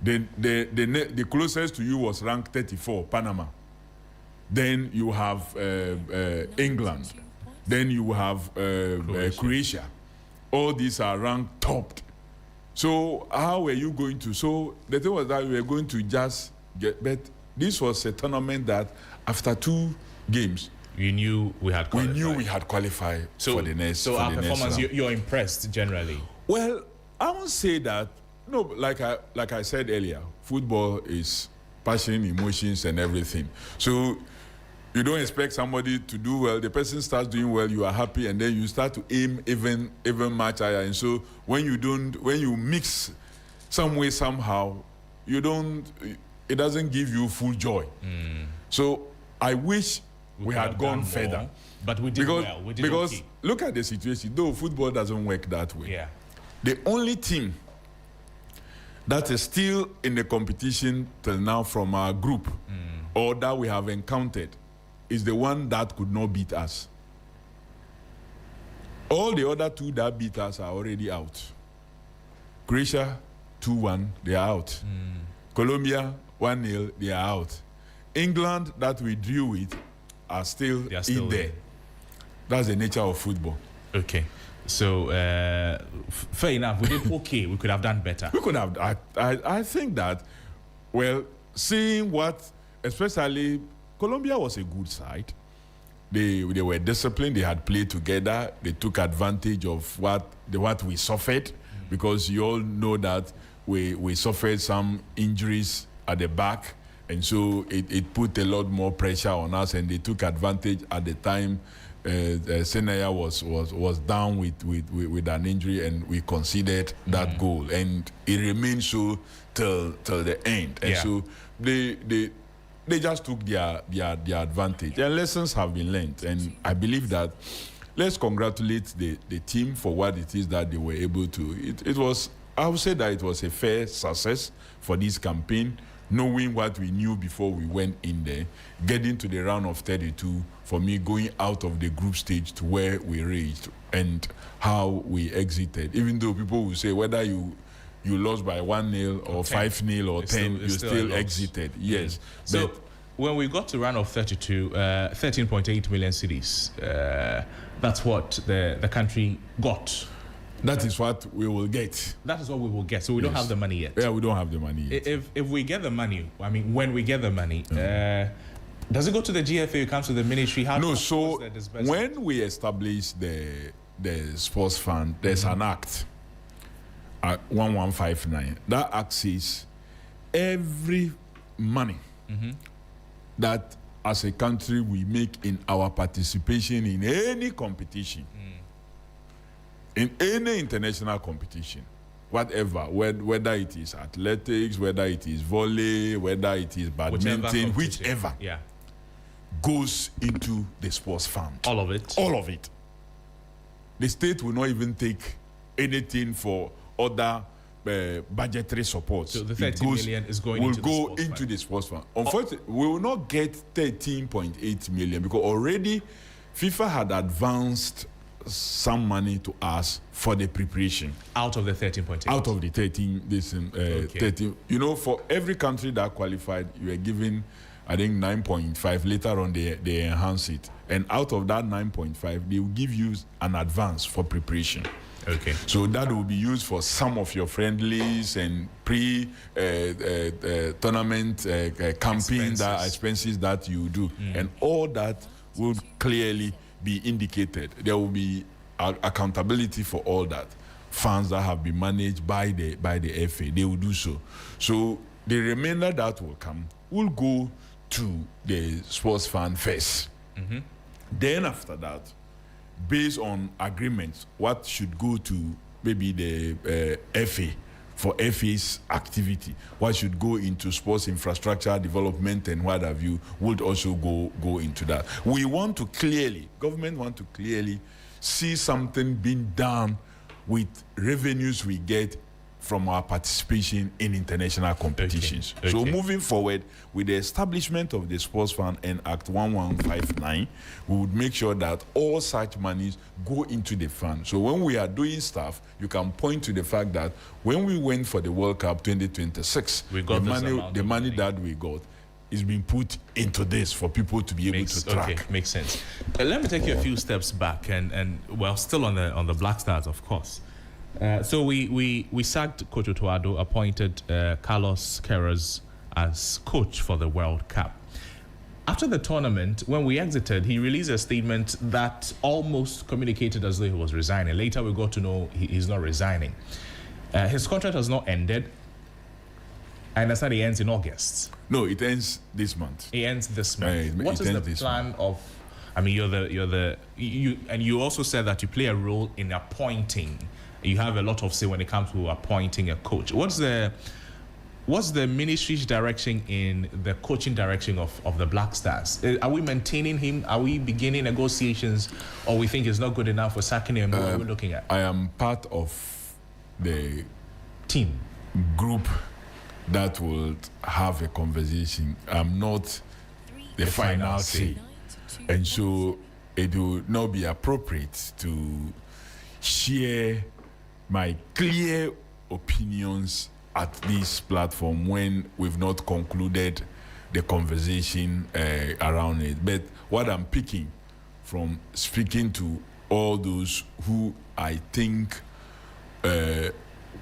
The closest to you was ranked 34, Panama. Then you have England. Then you have Croatia. All these are ranked topped. So how were you going to? So the thing was that we were going to just get, but this was a tournament that after 2 games, we knew we had qualified for the next. So our performance, round. You're impressed generally. Well, I won't say that. No, like I said earlier, football is passion, emotions, and everything. So you don't expect somebody to do well. The person starts doing well, you are happy, and then you start to aim even much higher. And so when you mix some way somehow, it doesn't give you full joy. So I wish we had gone further. But we did well. We did because look at the situation. Though football doesn't work that way. Yeah. The only team that is still in the competition till now from our group or that we have encountered is the one that could not beat us. All the other two that beat us are already out. Croatia 2-1, they are out. Colombia 1-0, they are out. England that we drew with are still in there. That's the nature of football. Okay. So, fair enough. We did okay. We could have done better. We could have. I think that, well, seeing what, especially Colombia was a good side. They were disciplined. They had played together. They took advantage of what we suffered, because you all know that we suffered some injuries at the back, and so it put a lot more pressure on us, and they took advantage at the time. Senaya was down with an injury, and we conceded that goal, and it remained so till the end. And so they just took their advantage. Their lessons have been learned, and I believe that let's congratulate the team for what it is that they were able to. It was, I would say that it was a fair success for this campaign, knowing what we knew before we went in there, getting to the round of 32, for me going out of the group stage to where we reached and how we exited. Even though people will say whether you lost by 1-0 or 5-0 or 10, you still exited. Yes. So but when we got to round of 32, 13.8 million cedis, that's what the country got. That is what we will get. That is what we will get. So we don't have the money yet. Yeah, we don't have the money yet. If we get the money, I mean, when we get the money, does it go to the GFA? It comes to the ministry? No, so when we establish the sports fund, there's an act at 1159. That act says every money that as a country we make in our participation in any competition, in any international competition, whatever, whether it is athletics, whether it is volley, whether it is badminton, whichever, goes into the sports fund. All of it? All of it. The state will not even take anything for other budgetary support. So the 13 million is going into the sports fund. Unfortunately, we will not get 13.8 million because already FIFA had advanced some money to us for the preparation. Out of the 13.8? Out of the 13, 13. You know, for every country that qualified, you were given, I think, 9.5. Later on, they enhance it. And out of that 9.5, they will give you an advance for preparation. Okay. So that will be used for some of your friendlies and pre-tournament campaign expenses that you do. And all that will clearly be indicated. There will be accountability for all that. Funds that have been managed by the FA, they will do so. So the remainder that will come will go to the sports fund first. Then after that, based on agreements, what should go to maybe the FA for FA's activity, what should go into sports infrastructure development and what have you, would also go into that. We want to government want to clearly see something being done with revenues we get from our participation in international competitions. Okay. So moving forward, with the establishment of the Sports Fund and Act 1159, we would make sure that all such monies go into the fund. So when we are doing stuff, you can point to the fact that when we went for the World Cup 2026, we got the money that we got is being put into this for people to be able to track. Okay, makes sense. Let me take you a few steps back, and well, still on the Black Stars, of course. So we sacked Codjoe Tuado, appointed Carlos Queiroz as coach for the World Cup. After the tournament, when we exited, he released a statement that almost communicated as though he was resigning. Later, we got to know he's not resigning. His contract has not ended. I understand it ends in August. No, it ends this month. It ends this month. What is the plan of? I mean, you also said that you play a role in appointing. You have a lot of say when it comes to appointing a coach. What what's the ministry's direction in the coaching direction of the Black Stars? Are we maintaining him? Are we beginning negotiations, or we think it's not good enough for sacking him? What are we looking at? I am part of the Team group that will have a conversation. I'm not the final say. And so it will not be appropriate to share my clear opinions at this platform when we've not concluded the conversation around it. But what I'm picking from speaking to all those who I think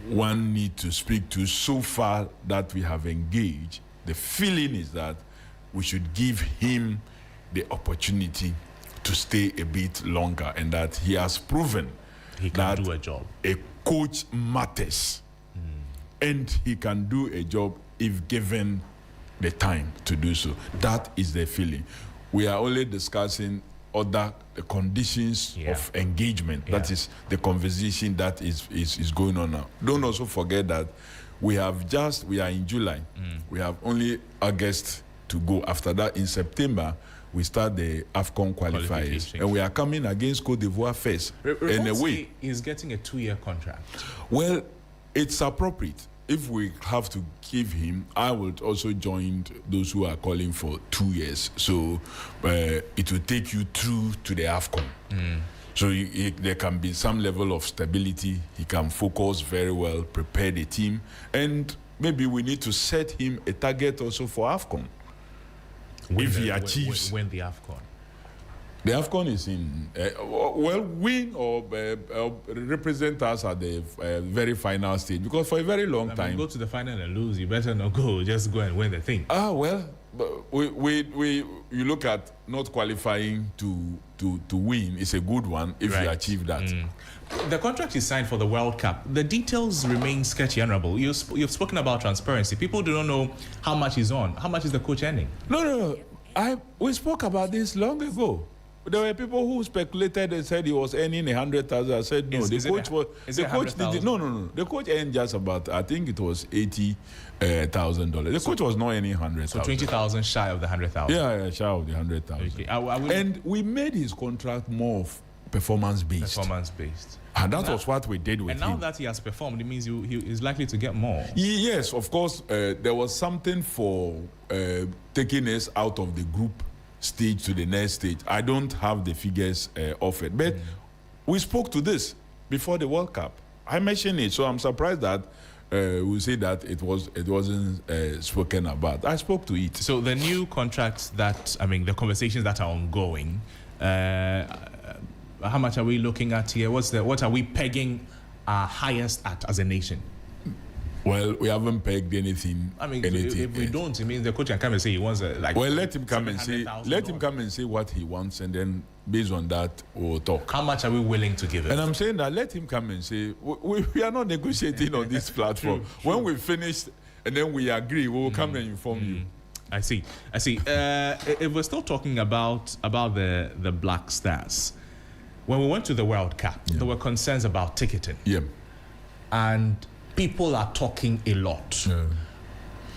one need to speak to so far that we have engaged, the feeling is that we should give him the opportunity to stay a bit longer, and that he has proven he can do a job. A coach matters, and he can do a job if given the time to do so. That is the feeling. We are only discussing other conditions of engagement. That is the conversation that is going on now. Don't also forget that we are in July. We have only August to go. After that, in September, we start the AFCON qualifiers. And we are coming against Cote d'Ivoire first. In a way, he's getting a 2-year contract. Well, it's appropriate. If we have to give him, I would also join those who are calling for 2 years. So it will take you through to the AFCON. So there can be some level of stability. He can focus very well, prepare the team. And maybe we need to set him a target also for AFCON. If he achieves... When the AFCON? The AFCON is in, win or represent us at the very final stage. Because for a very long time... You go to the final and lose, you better not go. Just go and win the thing. You look at not qualifying to win. It's a good one if you achieve that. The contract is signed for the World Cup. The details remain sketchy, Honorable. You've spoken about transparency. People do not know how much he's on. How much is the coach earning? No. We spoke about this long ago. There were people who speculated and said he was earning 100,000. I said no. The coach earned just about, I think it was $80,000. The coach was not earning 100,000. So 20,000 shy of the 100,000. Yeah, shy of the 100,000. Okay. And we made his contract more performance-based. And that was what we did with him. And now that he has performed, it means he is likely to get more. Yes, of course. There was something for taking us out of the group stage to the next stage. I don't have the figures of it, but we spoke to this before the World Cup. I mentioned it, so I'm surprised that we say that it wasn't spoken about. I spoke to it. So the new contracts the conversations that are ongoing, how much are we looking at here? What are we pegging our highest at as a nation? Well, we haven't pegged anything. If we don't, it means the coach can come and say he wants Well, let him come and say. Let him come and say what he wants, and then based on that, we'll talk. How much are we willing to give him? And I'm saying that let him come and say we are not negotiating on this platform. True. When we finish and then we agree, we will come and inform you. I see. If we're still talking about the Black Stars, when we went to the World Cup, there were concerns about ticketing. Yeah. And people are talking a lot. Yeah.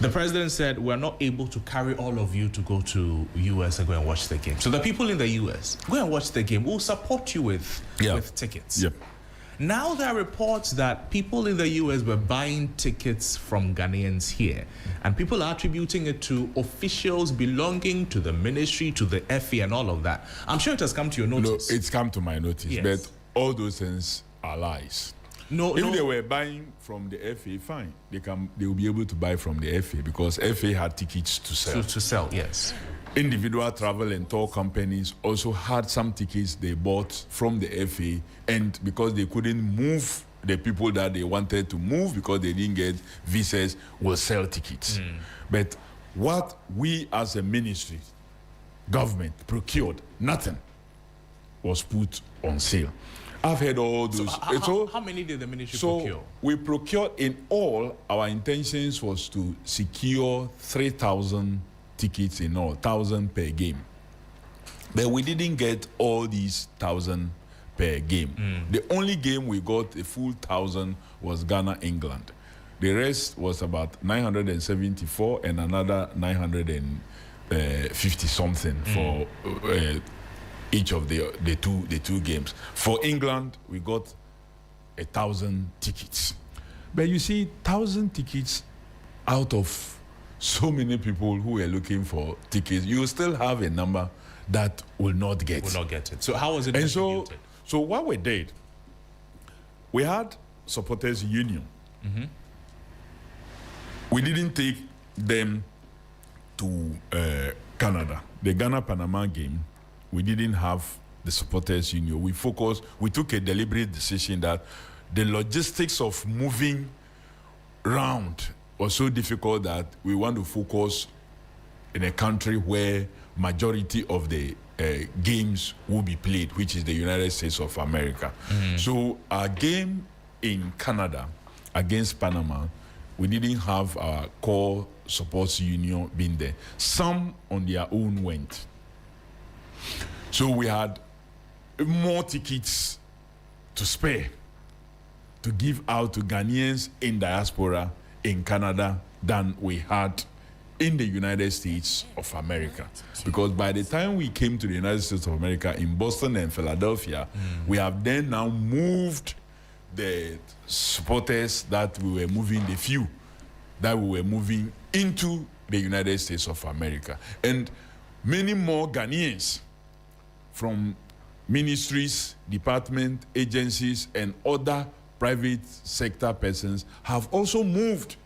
The president said, we're not able to carry all of you to go to US and go and watch the game. So the people in the US, go and watch the game. We'll support you with tickets. Yep. Now there are reports that people in the US were buying tickets from Ghanaians here. And people are attributing it to officials belonging to the ministry, to the FA and all of that. I'm sure it has come to your notice. No, it's come to my notice. Yes. But all those things are lies. If they were buying from the FA, fine. They will be able to buy from the FA because FA had tickets to sell. To sell, yes. Individual travel and tour companies also had some tickets they bought from the FA, and because they couldn't move the people that they wanted to move because they didn't get visas, will sell tickets. But what we as a ministry, government procured, nothing was put on sale. I've heard all those. How many did the ministry procure? We procured in all. Our intentions was to secure 3,000 tickets in all, 1,000 per game. But we didn't get all these 1,000 per game. The only game we got a full 1,000 was Ghana, England. The rest was about 974 and another 950 something for each of the two games. For England, we got 1,000 tickets. But you see, 1,000 tickets out of so many people who were looking for tickets, you still have a number that will not get. Will not get it. So how was it And distributed? so what we did, we had supporters union. We didn't take them to Canada. The Ghana-Panama game, we didn't have the supporters union. We took a deliberate decision that the logistics of moving round was so difficult that we want to focus in a country where majority of the games will be played, which is the United States of America. So our game in Canada against Panama, we didn't have our core supports union being there. Some on their own went. So we had more tickets to spare to give out to Ghanaians in diaspora in Canada than we had in the United States of America. Because by the time we came to the United States of America in Boston and Philadelphia, we have then now moved the supporters that we were moving, the few that we were moving into the United States of America. And many more Ghanaians from ministries, department, agencies, and other private sector persons have also moved.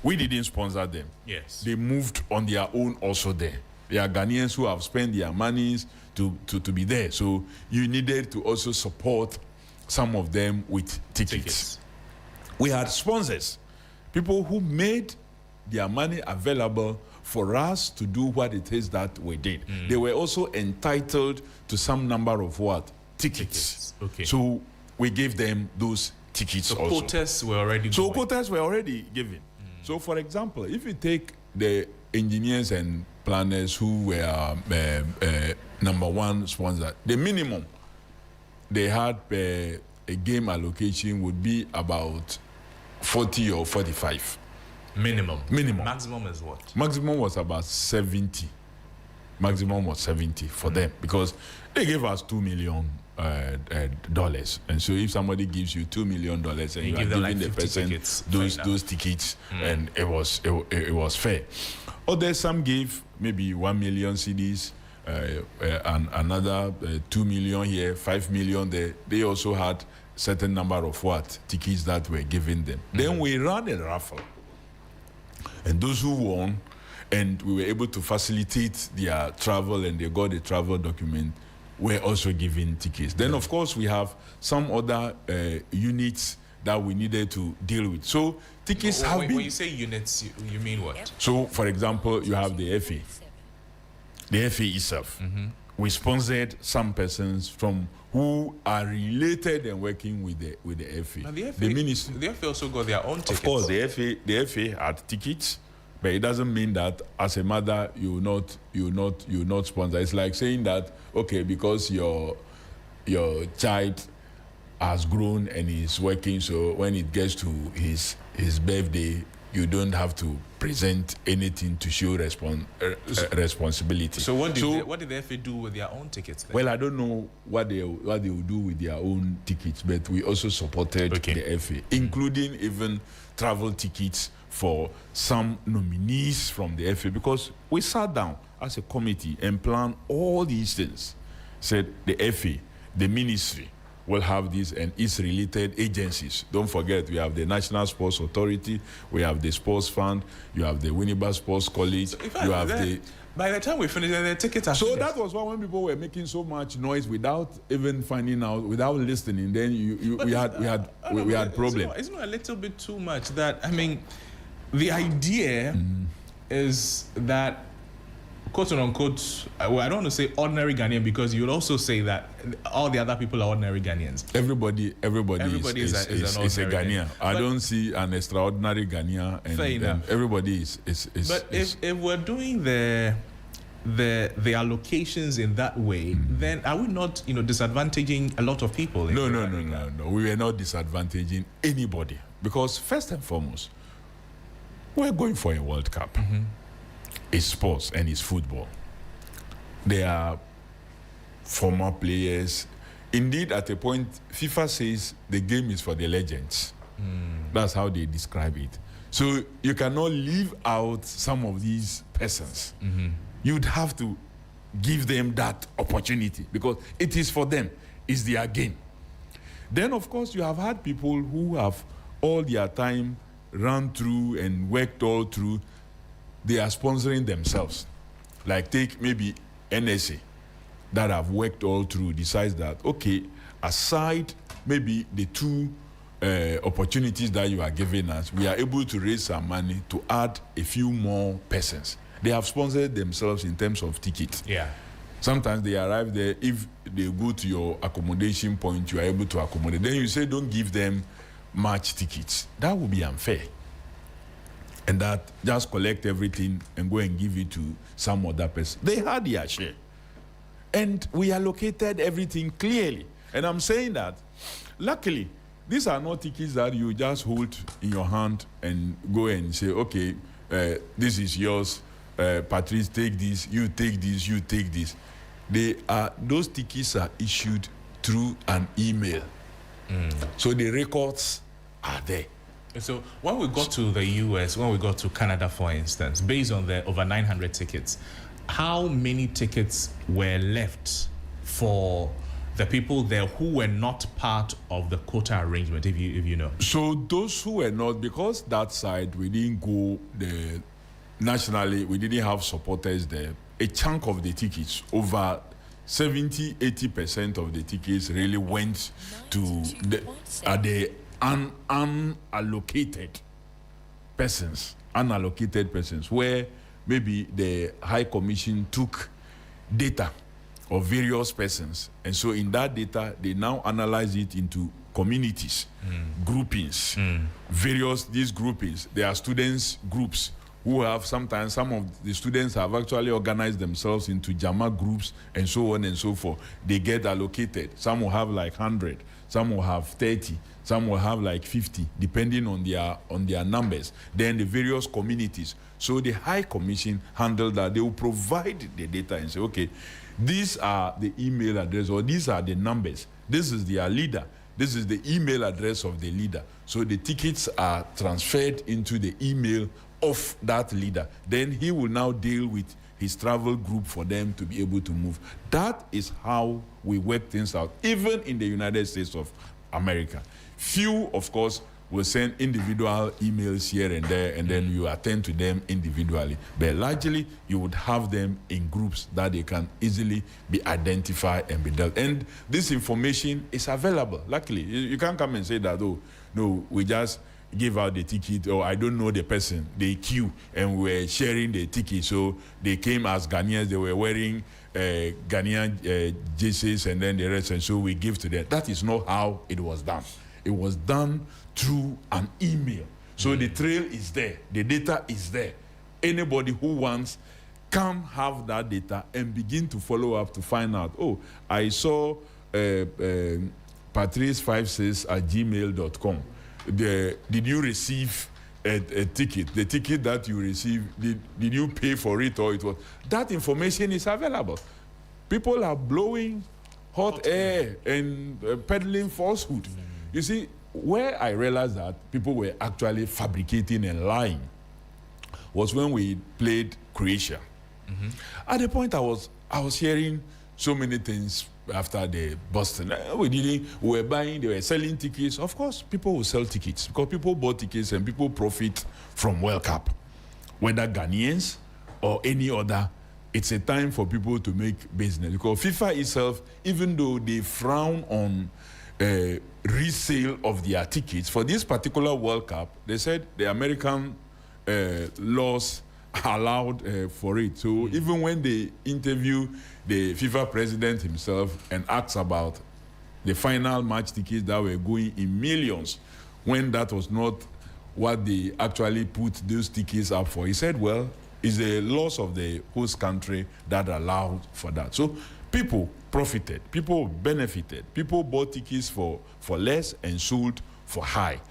We didn't sponsor them. Yes. They moved on their own also there. There are Ghanaians who have spent their monies to be there. So you needed to also support some of them with tickets. We had sponsors, people who made their money available for us to do what it is that we did. They were also entitled to some number of what? Tickets. Okay. So we gave them those tickets So also. quotas were already So going. quotas were already given. So for example, if you take the engineers and planners who were number one sponsor, the minimum they had a game allocation would be about 40 or 45. Minimum. Maximum is what? Maximum was about 70. Maximum was 70 for them because they gave us $2 million. And so if somebody gives you $2 million and you are give them giving like the 50 person tickets, those tickets, and it was fair. Others, some gave maybe 1 million CDs, and another 2 million here, 5 million there. They also had certain number of tickets that were given them. Then we ran a raffle, and those who won, and we were able to facilitate their travel, and they got a travel document, were also given tickets. Then, of course, we have some other units that we needed to deal with. So tickets have been... When you say units, you mean what? So, for example, you have the FA. The FA itself. We sponsored some persons from who are related and working with the FA. Now the FA, the ministry. The FA also got their own tickets. Of course, the FA had tickets, but it doesn't mean that as a mother you will not sponsor. It's like saying that, okay, because your child has grown and is working, so when it gets to his birthday, you don't have to present anything to show responsibility. So what did the FA do with their own tickets then? Well, I don't know what they will do with their own tickets, but we also supported the FA, including even travel tickets for some nominees from the FA, because we sat down as a committee and planned all these things. Said the FA, the ministry, will have these and its related agencies. Don't forget, we have the National Sports Authority, we have the Sports Fund, you have the Winneba Sports College, So in fact, you have the... By the time we finished, the tickets are So finished. that was why when people were making so much noise without even finding out, without listening, then we had problems. It's not a little bit too much that, I mean, the idea is that, quote unquote, well, I don't want to say ordinary Ghanaian, because you would also say that all the other people are ordinary Ghanaians. Everybody is a Ghanaian. I don't see an extraordinary Ghanaian, and everybody is. But if we're doing the allocations in that way, then are we not, disadvantaging a lot of people? No. We were not disadvantaging anybody. Because first and foremost, we're going for a World Cup. It's sports and it's football. There are former players. Indeed, at a point, FIFA says the game is for the legends. That's how they describe it. So you cannot leave out some of these persons. You'd have to give them that opportunity because it is for them. It's their game. Then, of course, you have had people who have all their time run through and worked all through. They are sponsoring themselves. Like take maybe NSA that have worked all through, decides that, okay, aside maybe the two opportunities that you are giving us, we are able to raise some money to add a few more persons. They have sponsored themselves in terms of tickets. Yeah. Sometimes they arrive there, if they go to your accommodation point, you are able to accommodate. Then you say, don't give them match tickets. That would be unfair. And that just collect everything and go and give it to some other person. They had their share. And we allocated everything clearly. And I'm saying that, luckily, these are not tickets that you just hold in your hand and go and say, okay, this is yours. Patrice, take this, you take this, you take this. Those tickets are issued through an email. So the records are there. So when we got to the US, when we got to Canada, for instance, based on the over 900 tickets, how many tickets were left for the people there who were not part of the quota arrangement, if you know? So those who were not, because that side, we didn't go nationally, we didn't have supporters there. A chunk of the tickets, over 70-80% of the tickets really went to the unallocated persons, where maybe the High Commission took data of various persons. And so in that data, they now analyze it into communities, groupings, these groupings. There are students groups who have sometimes, some of the students have actually organized themselves into Jama groups and so on and so forth. They get allocated. Some will have like 100, some will have 30, some will have like 50, depending on their numbers. Then the various communities. So the High Commission handle that. They will provide the data and say, okay, these are the email address, or these are the numbers. This is their leader. This is the email address of the leader. So the tickets are transferred into the email of that leader. Then he will now deal with his travel group for them to be able to move. That is how we work things out, even in the United States of America. Few, of course, will send individual emails here and there, and then you attend to them individually. But largely, you would have them in groups that they can easily be identified and be dealt. And this information is available. Luckily, you can't come and say that, oh, no, we just give out the ticket, or I don't know the person. They queue and we're sharing the ticket. So they came as Ghanaians, they were wearing Ghanaian jerseys and then the rest, and so we give to them. That is not how it was done. It was done through an email. So the trail is there, the data is there. Anybody who wants can have that data and begin to follow up to find out, oh, I saw patrice56@gmail.com. Did you receive a ticket? The ticket that you received, did you pay for it, or it was? That information is available. People are blowing hot air and peddling falsehood. You see, where I realized that people were actually fabricating and lying was when we played Croatia. At the point I was hearing so many things after the Boston. We were buying, they were selling tickets. Of course, people will sell tickets because people bought tickets and people profit from World Cup. Whether Ghanaians or any other, it's a time for people to make business. Because FIFA itself, even though they frown on resale of their tickets, for this particular World Cup, they said the American laws allowed for it. So even when they interview the FIFA president himself and asks about the final match tickets that were going in millions, when that was not what they actually put those tickets up for, he said, well, it's the laws of the host country that allowed for that. So people profited, people benefited, people bought tickets for less and sold for high.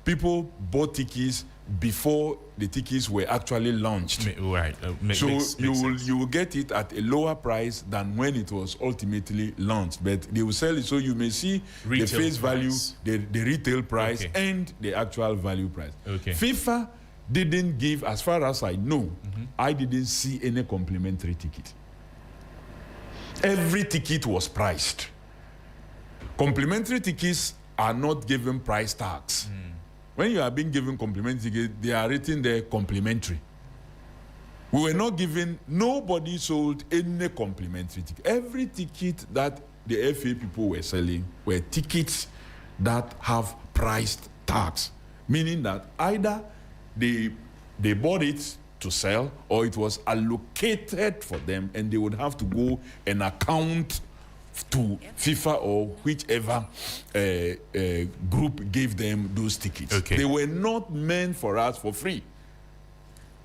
people bought tickets before the tickets were actually launched. Right. So you will get it at a lower price than when it was ultimately launched. But they will sell it, so you may see Retail the face value, price. the retail price, Okay. and the actual value price. Okay. FIFA didn't give, as far as I know, I didn't see any complimentary ticket. Every ticket was priced. Complimentary tickets are not given price tags. When you are being given complimentary tickets, they are written there complimentary. We were not given, nobody sold any complimentary ticket. Every ticket that the FA people were selling were tickets that have priced tags, meaning that either they bought it to sell or it was allocated for them and they would have to go and account to FIFA or whichever group gave them those tickets. Okay. They were not meant for us for free.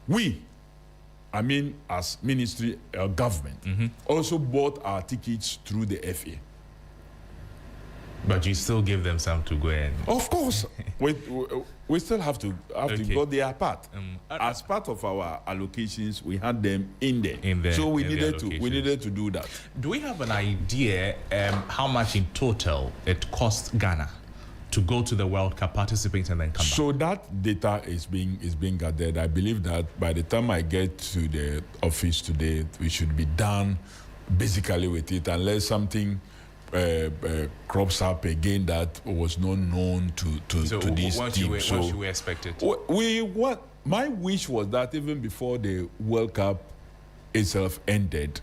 We, I mean, as ministry or government, also bought our tickets through the FA. But you still give them some to go and... Of course, we still have to Okay. go their part. As part of our allocations, we had them in there. So we in the needed to do that. Do we have an idea how much in total it cost Ghana to go to the World Cup, participate, and then come back? So that data is being gathered. I believe that by the time I get to the office today, we should be done basically with it, unless something crops up again that was not known to this team. What should we expect it? My wish was that even before the World Cup itself ended,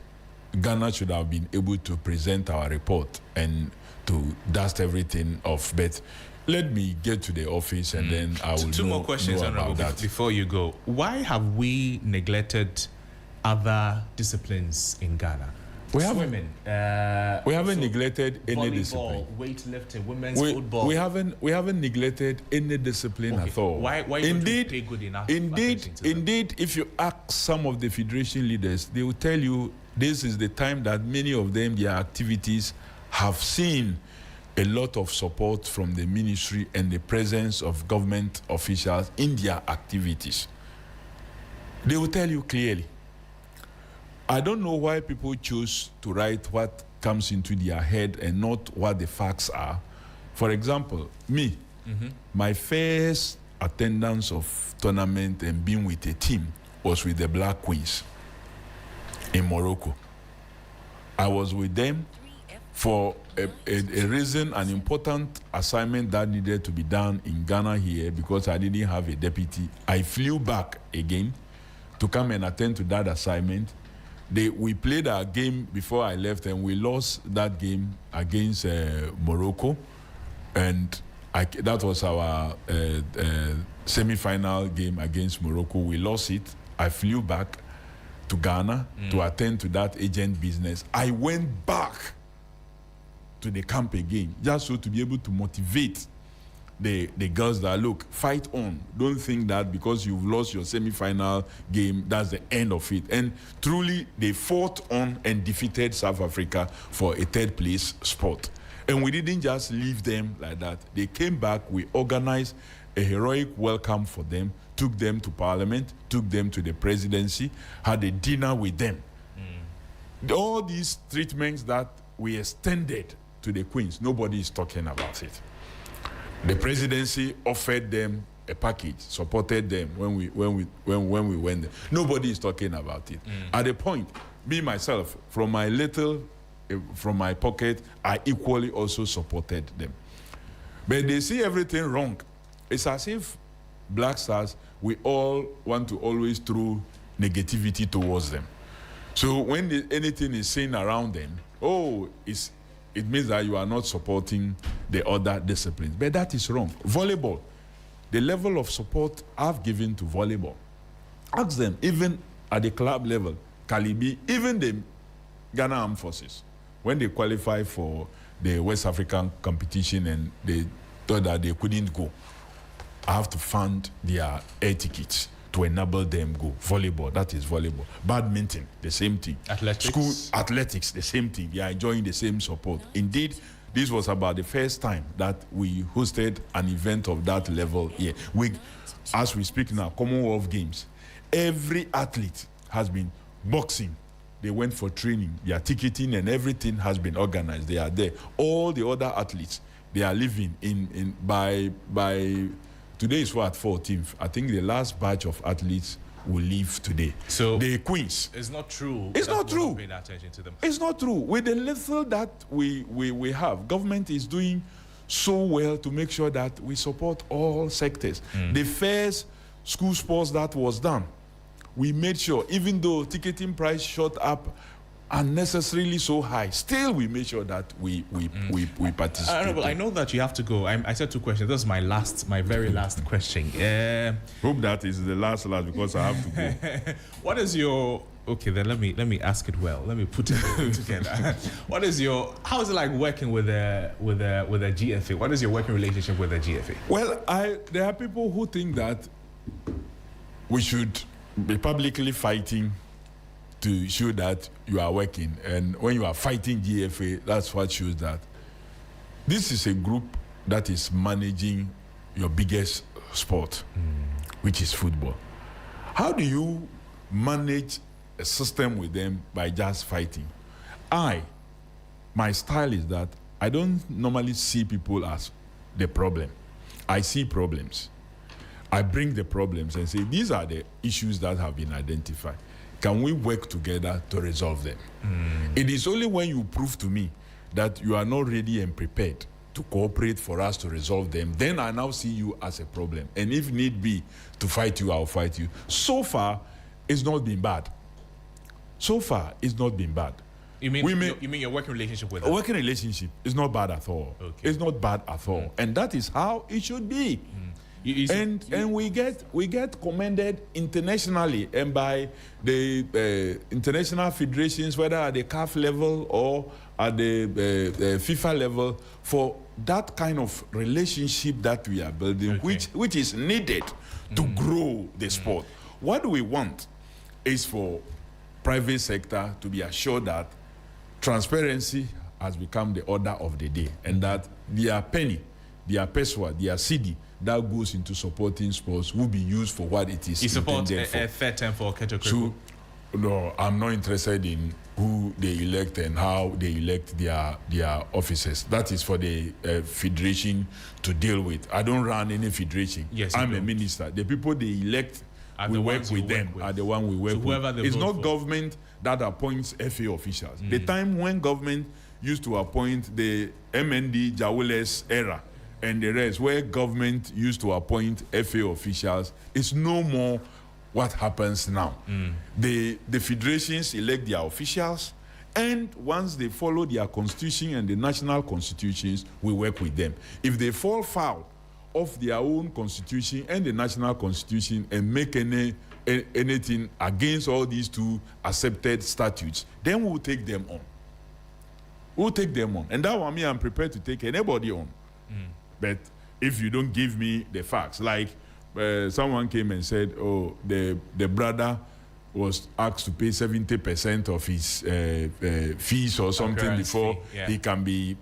Ghana should have been able to present our report and to dust everything off. But let me get to the office and then I will Two more questions, know Honorable, about that. before you go. Why have we neglected other disciplines in Ghana? We haven't- Swimming. We haven't neglected any volleyball, discipline. weightlifting, women's football. We haven't neglected any discipline Okay. at all. Why don't you pay good enough attention to them? Indeed, if you ask some of the federation leaders, they will tell you this is the time that many of them, their activities have seen a lot of support from the ministry and the presence of government officials in their activities. They will tell you clearly. I don't know why people choose to write what comes into their head and not what the facts are. For example, me, my first attendance of tournament and being with a team was with the Black Queens in Morocco. I was with them for a reason, an important assignment that needed to be done in Ghana here because I didn't have a deputy. I flew back again to come and attend to that assignment. We played our game before I left and we lost that game against Morocco. And that was our semi-final game against Morocco. We lost it. I flew back to Ghana to attend to that agent business. I went back to the camp again just so to be able to motivate the girls that, look, fight on. Don't think that because you've lost your semi-final game, that's the end of it. And truly, they fought on and defeated South Africa for a third place spot. And we didn't just leave them like that. They came back, we organized a heroic welcome for them, took them to Parliament, took them to the presidency, had a dinner with them. All these treatments that we extended to the Queens, nobody is talking about it. The presidency offered them a package, supported them when we went there. Nobody is talking about it. At the point, me myself, from my pocket, I equally also supported them. But they see everything wrong. It's as if Black Stars, we all want to always throw negativity towards them. So when anything is seen around them, it means that you are not supporting the other disciplines. But that is wrong. Volleyball, the level of support I've given to volleyball, ask them, even at the club level, Calibi, even the Ghana Armed Forces, when they qualify for the West African competition and they thought that they couldn't go, I have to fund their air tickets to enable them go. Volleyball, that is volleyball. Badminton, the same thing. Athletics. School athletics, the same thing. They are enjoying the same support. Indeed, this was about the first time that we hosted an event of that level here. As we speak now, Commonwealth Games, every athlete has been boxing. They went for training. Their ticketing and everything has been organized. They are there. All the other athletes, they are leaving by today is what, 14th. I think the last batch of athletes will leave today. So the Queens. It's not true. It's not true. Paying attention to them. It's not true. With the little that we have, government is doing so well to make sure that we support all sectors. The first school sports that was done, we made sure, even though ticketing price shot up unnecessarily so high, still we made sure that we participate. I know that you have to go. I said 2 questions. This is my very last question. Hope that is the last because I have to go. What is your... Okay, then let me ask it well. Let me put it together. How is it like working with a GFA? What is your working relationship with a GFA? Well, there are people who think that we should be publicly fighting to show that you are working, and when you are fighting GFA, that's what shows that. This is a group that is managing your biggest sport, which is football. How do you manage a system with them by just fighting? My style is that I don't normally see people as the problem. I see problems. I bring the problems and say, these are the issues that have been identified. Can we work together to resolve them? It is only when you prove to me that you are not ready and prepared to cooperate for us to resolve them, then I now see you as a problem. And if need be to fight you, I'll fight you. So far, it's not been bad. You mean your working relationship with them? A working relationship is not bad at all. Okay. It's not bad at all. And that is how it should be. And we get commended internationally and by the international federations, whether at the CAF level or at the FIFA level, for that kind of relationship that we are building, which is needed to grow the sport. What we want is for private sector to be assured that transparency has become the order of the day, and that their penny, their peswa, their cedi that goes into supporting sports will be used for what it is intended for. You support a third term for Codjoe? So, no, I'm not interested in who they elect and how they elect their officers. That is for the federation to deal with. I don't run any federation. Yes, I'm a minister. The people they elect, we work with them, are the one we work with. It's not government that appoints FA officials. The time when government used to appoint the MND Jawules era and the rest, where government used to appoint FA officials, is no more what happens now. The federations elect their officials, and once they follow their constitution and the national constitutions, we work with them. If they fall foul of their own constitution and the national constitution and make anything against all these 2 accepted statutes, then we'll take them on. And that one, I'm prepared to take anybody on. But if you don't give me the facts, like someone came and said, oh, the brother was asked to pay 70% of his fees or something before he can be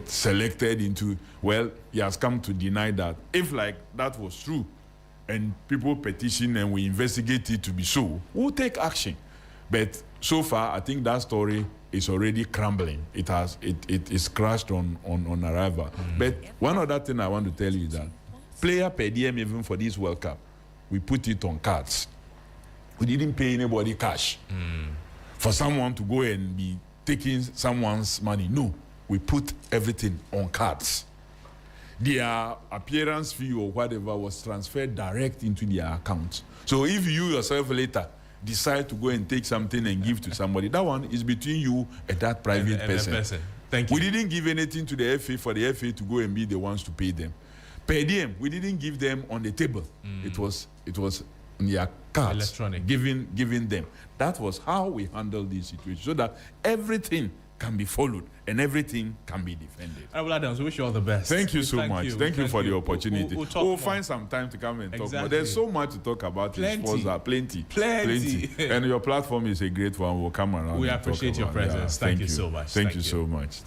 selected into. Well, he has come to deny that. If like that was true, and people petition and we investigate it to be so, we'll take action. But so far, I think that story is already crumbling. It is crashed on arrival. But one other thing I want to tell you is that player per diem, even for this World Cup, we put it on cards. We didn't pay anybody cash for someone to go and be taking someone's money. No, we put everything on cards. Their appearance fee or whatever was transferred direct into their account. So if you yourself later decide to go and take something and give to somebody, that one is between you and that private person. Thank you. We didn't give anything to the FA for the FA to go and be the ones to pay them. Per diem, we didn't give them on the table. It was in their cards, electronic, giving them. That was how we handled this situation, so that everything can be followed and everything can be defended. Honorable Adams, we wish you all the best. Thank you so much. Thank you for the opportunity. We'll find some time to come and talk Exactly. more. There's so much to talk about in sports. Plenty. And your platform is a great one. We'll come around. We appreciate your presence. Thank you so much. Thank you so much.